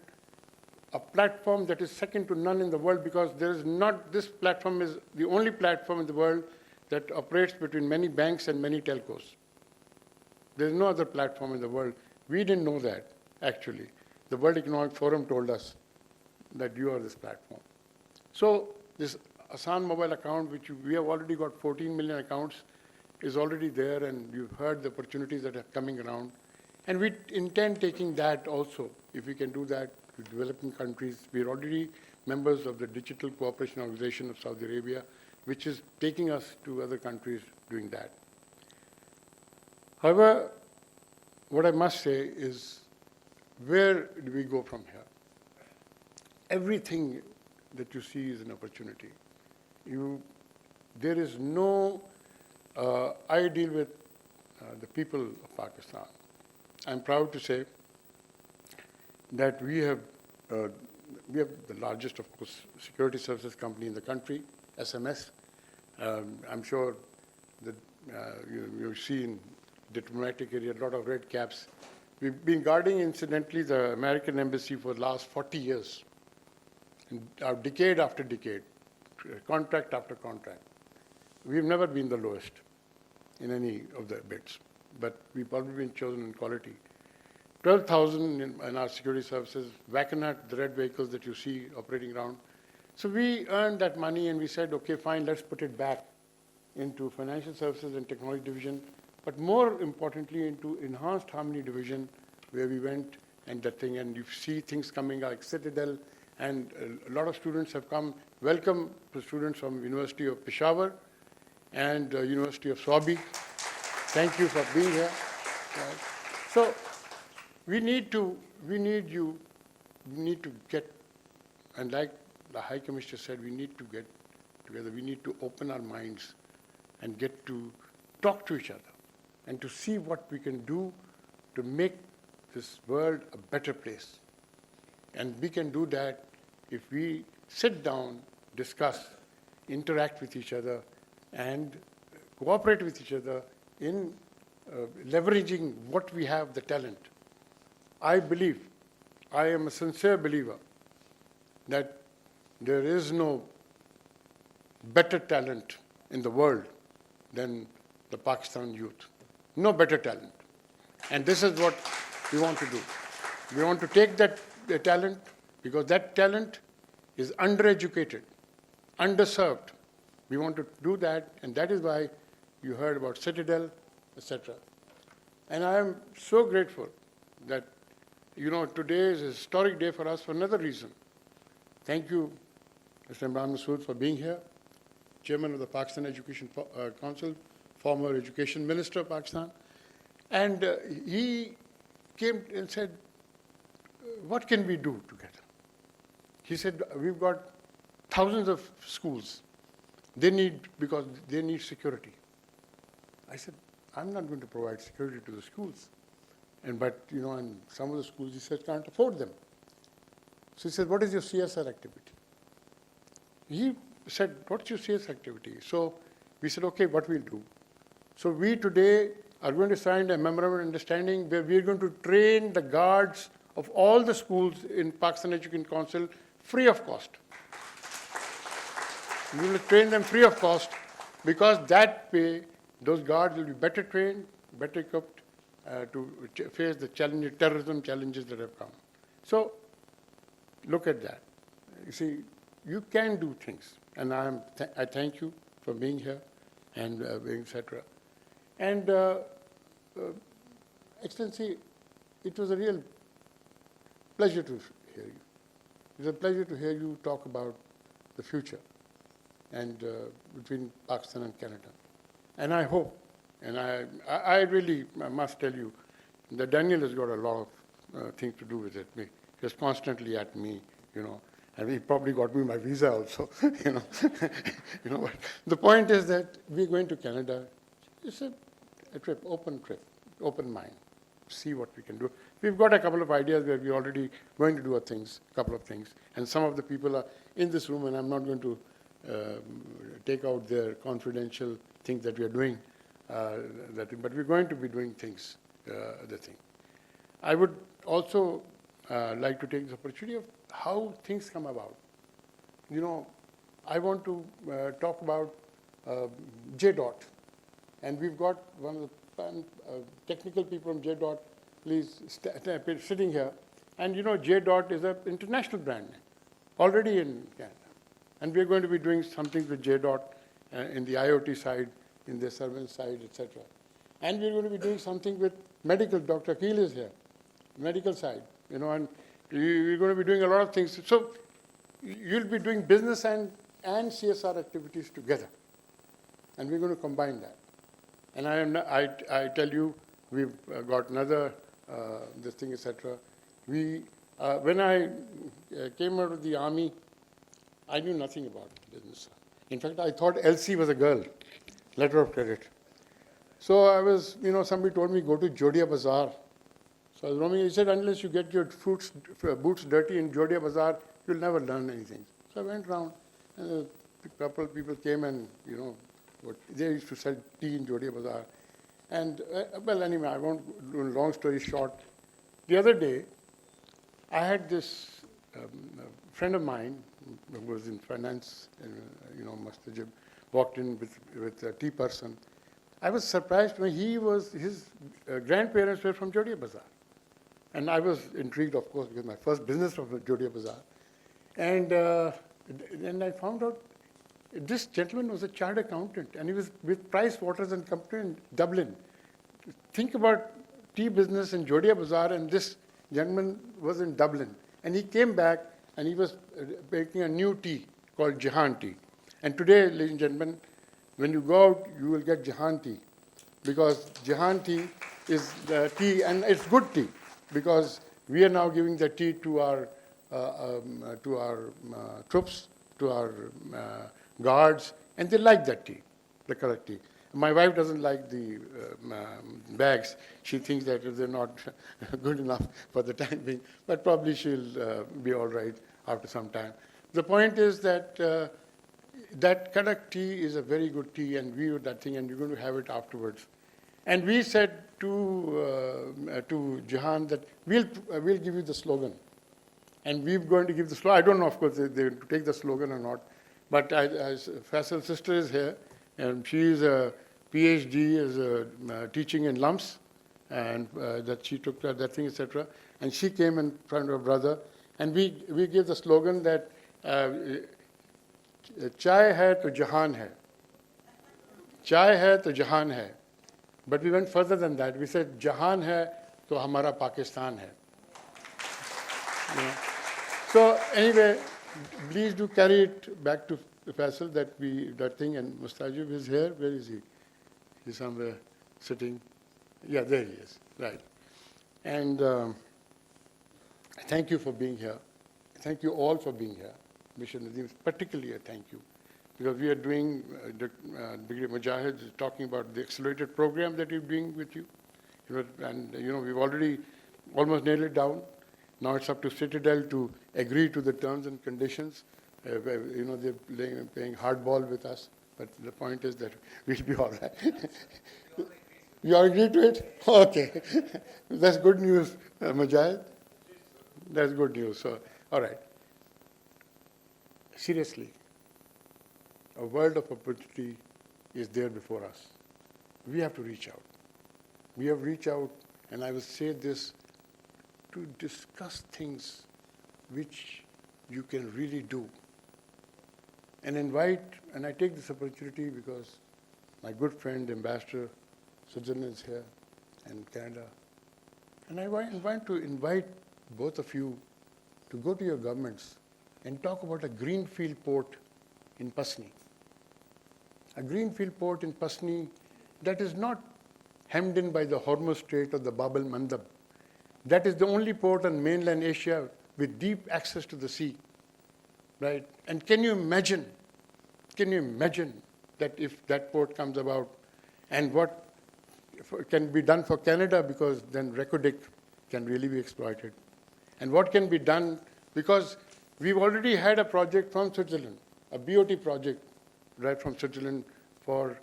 a platform that is second to none in the world, because there is not, this platform is the only platform in the world that operates between many banks and many telcos. There is no other platform in the world. We didn't know that, actually. The World Economic Forum told us that you are this platform. So this Asan mobile account, which we have already got 14 million accounts, is already there, and you've heard the opportunities that are coming around. And we intend taking that also, if we can do that, to developing countries. We're already members of the Digital Cooperation Organization of Saudi Arabia, which is taking us to other countries doing that. However, what I must say is, where do we go from here? Everything that you see is an opportunity. There is no, I deal with the people of Pakistan. I'm proud to say that we have the largest, of course, security services company in the country, SMS. I'm sure that you've seen diplomatic area, a lot of red caps. We've been guarding, incidentally, the American embassy for the last 40 years, and decade after decade, contract after contract. We've never been the lowest in any of the bids, but we've probably been chosen in quality. 12,000 in our security services, Wackenhut, the red vehicles that you see operating around. So we earned that money and we said, okay, fine, let's put it back into financial services and technology division. but more importantly into enhanced harmony division, where we went and that thing, and you see things coming like Citadel, and a lot of students have come. Welcome to students from University of Peshawar and University of Swabi. Thank you for being here. Right. So we need you, we need to get, and like the High Commissioner said, we need to get together, we need to open our minds and get to talk to each other and to see what we can do to make this world a better place. And we can do that if we sit down, discuss, interact with each other, and cooperate with each other in leveraging what we have, the talent. I believe, I am a sincere believer that there is no better talent in the world than the Pakistan youth. No better talent. And this is what we want to do. We want to take that talent, because that talent is undereducated, underserved. We want to do that, and that is why you heard about Citadel, etc. And I am so grateful that, today is a historic day for us for another reason. Thank you, Mr. Imran Masood, for being here, Chairman of the Pakistan Education Council, former Education Minister of Pakistan. And he came and said, what can we do together? He said, we've got thousands of schools. Because they need security. I said, I'm not going to provide security to the schools. But and some of the schools, he said, can't afford them. So he said, what is your CSR activity? He said, what's your CSR activity? So we said, okay, what we'll do. So we today are going to sign a memorandum of understanding where we're going to train the guards of all the schools in Pakistan Education Council free of cost. We will train them free of cost, because that way those guards will be better trained, better equipped to face the terrorism challenges that have come. So look at that. You see, you can do things, and I thank you for being here and etc. And Excellency, it was a real pleasure to hear you. It was a pleasure to hear you talk about the future and between Pakistan and Canada. And I hope, and I really must tell you, that Daniel has got a lot of things to do with it. He's constantly at me, and he probably got me my visa also, But the point is that we're going to Canada. It's a trip, open mind, see what we can do. We've got a couple of ideas where we're already going to do a couple of things, and some of the people are in this room, and I'm not going to take out their confidential things that we are doing, but we're going to be doing things, I would also like to take this opportunity of how things come about. I want to talk about JDOT, and we've got one of the technical people from JDOT, please, sitting here. And JDOT is an international brand name, already in Canada. And we're going to be doing something with JDOT in the IoT side, in the surveillance side, etc. And we're going to be doing something with medical. Dr. Akil is here, medical side, and we're going to be doing a lot of things. So you'll be doing business and CSR activities together. And we're going to combine that. And I tell you, we've got another, this thing, etc. When I came out of the army, I knew nothing about business. In fact, I thought LC was a girl, letter of credit. So I was, somebody told me, go to Jodia Bazaar. So I was roaming. He said, unless you get your boots dirty in Jodia Bazaar, you'll never learn anything. So I went around, and a couple of people came and, they used to sell tea in Jodia Bazaar. And, well, anyway, I won't do a long story short. The other day, I had this friend of mine who was in finance, Mustajib, walked in with a tea person. I was surprised when his grandparents were from Jodia Bazaar. And I was intrigued, of course, because my first business was Jodia Bazaar. And then I found out this gentleman was a chartered accountant, and he was with Price Waters and Company in Dublin. think about tea business in Jodia Bazaar, and this gentleman was in Dublin. And he came back and he was making a new tea called Jahan tea. And today, ladies and gentlemen, when you go out, you will get Jahan tea, because Jahan tea is the tea, and it's good tea, because we are now giving the tea to our troops, to our guards, and they like that tea, the color tea. My wife doesn't like the bags. She thinks that they're not good enough for the time being, but probably she'll be all right after some time. The point is that that Kadak tea is a very good tea, and we do that thing, and we're going to have it afterwards. And we said to Jahan that we'll give you the slogan. And we're going to give the slogan. I don't know, of course, they take the slogan or not. But as Faisal's sister is here, and she is a PhD as teaching in lumps, and that she took that thing, etc. And she came in front of her brother, and we gave the slogan that chai hai to jahan hai. Chai hai to jahan hai. But we went further than that. We said jahan hai to hamara Pakistan hai. You know? So anyway, please do carry it back to Faisal, that thing, and Mustajib is here. Where is he? He's somewhere sitting. Yeah, there he is. Right. And thank you for being here. Thank you all for being here. Mr. Nadeem, particularly a thank you, because we are doing, Brigadier Mujahid is talking about the accelerated program that we're doing with you. And, we've already almost nailed it down. Now it's up to Citadel to agree to the terms and conditions. They're playing hardball with us, but the point is that we'll be all right. You all agree to it? Okay. That's good news, Mujahid. That's good news. So, all right. Seriously, a world of opportunity is there before us. We have to reach out. We have reached out, and I will say this, to discuss things which you can really do. And invite, and I take this opportunity because my good friend, Ambassador Switzerland is here, and Canada. And I want to invite both of you to go to your governments and talk about a greenfield port in Pasni. A greenfield port in Pasni that is not hemmed in by the Hormuz Strait or the Bab el-Mandab. That is the only port on mainland Asia with deep access to the sea, right? And can you imagine that if that port comes about, and what can be done for Canada, because then Reko Diq can really be exploited. And what can be done, because we've already had a project from Switzerland, a BOT project right from Switzerland for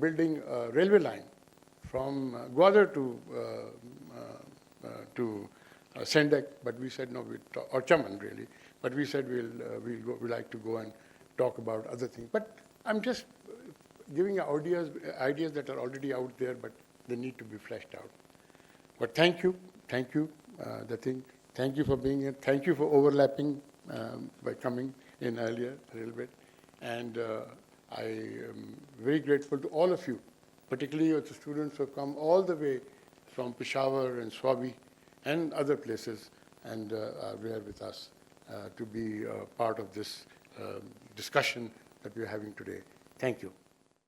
building a railway line from Gwadar to Sendek, but we said no, or Chaman really, but we said we'd like to go and talk about other things. But I'm just giving ideas that are already out there, but they need to be fleshed out. But thank you, thank you for being here. Thank you for overlapping by coming in earlier a little bit. And I am very grateful to all of you, particularly the students who have come all the way from Peshawar and Swabi and other places and are here with us to be part of this discussion that we are having today. Thank you.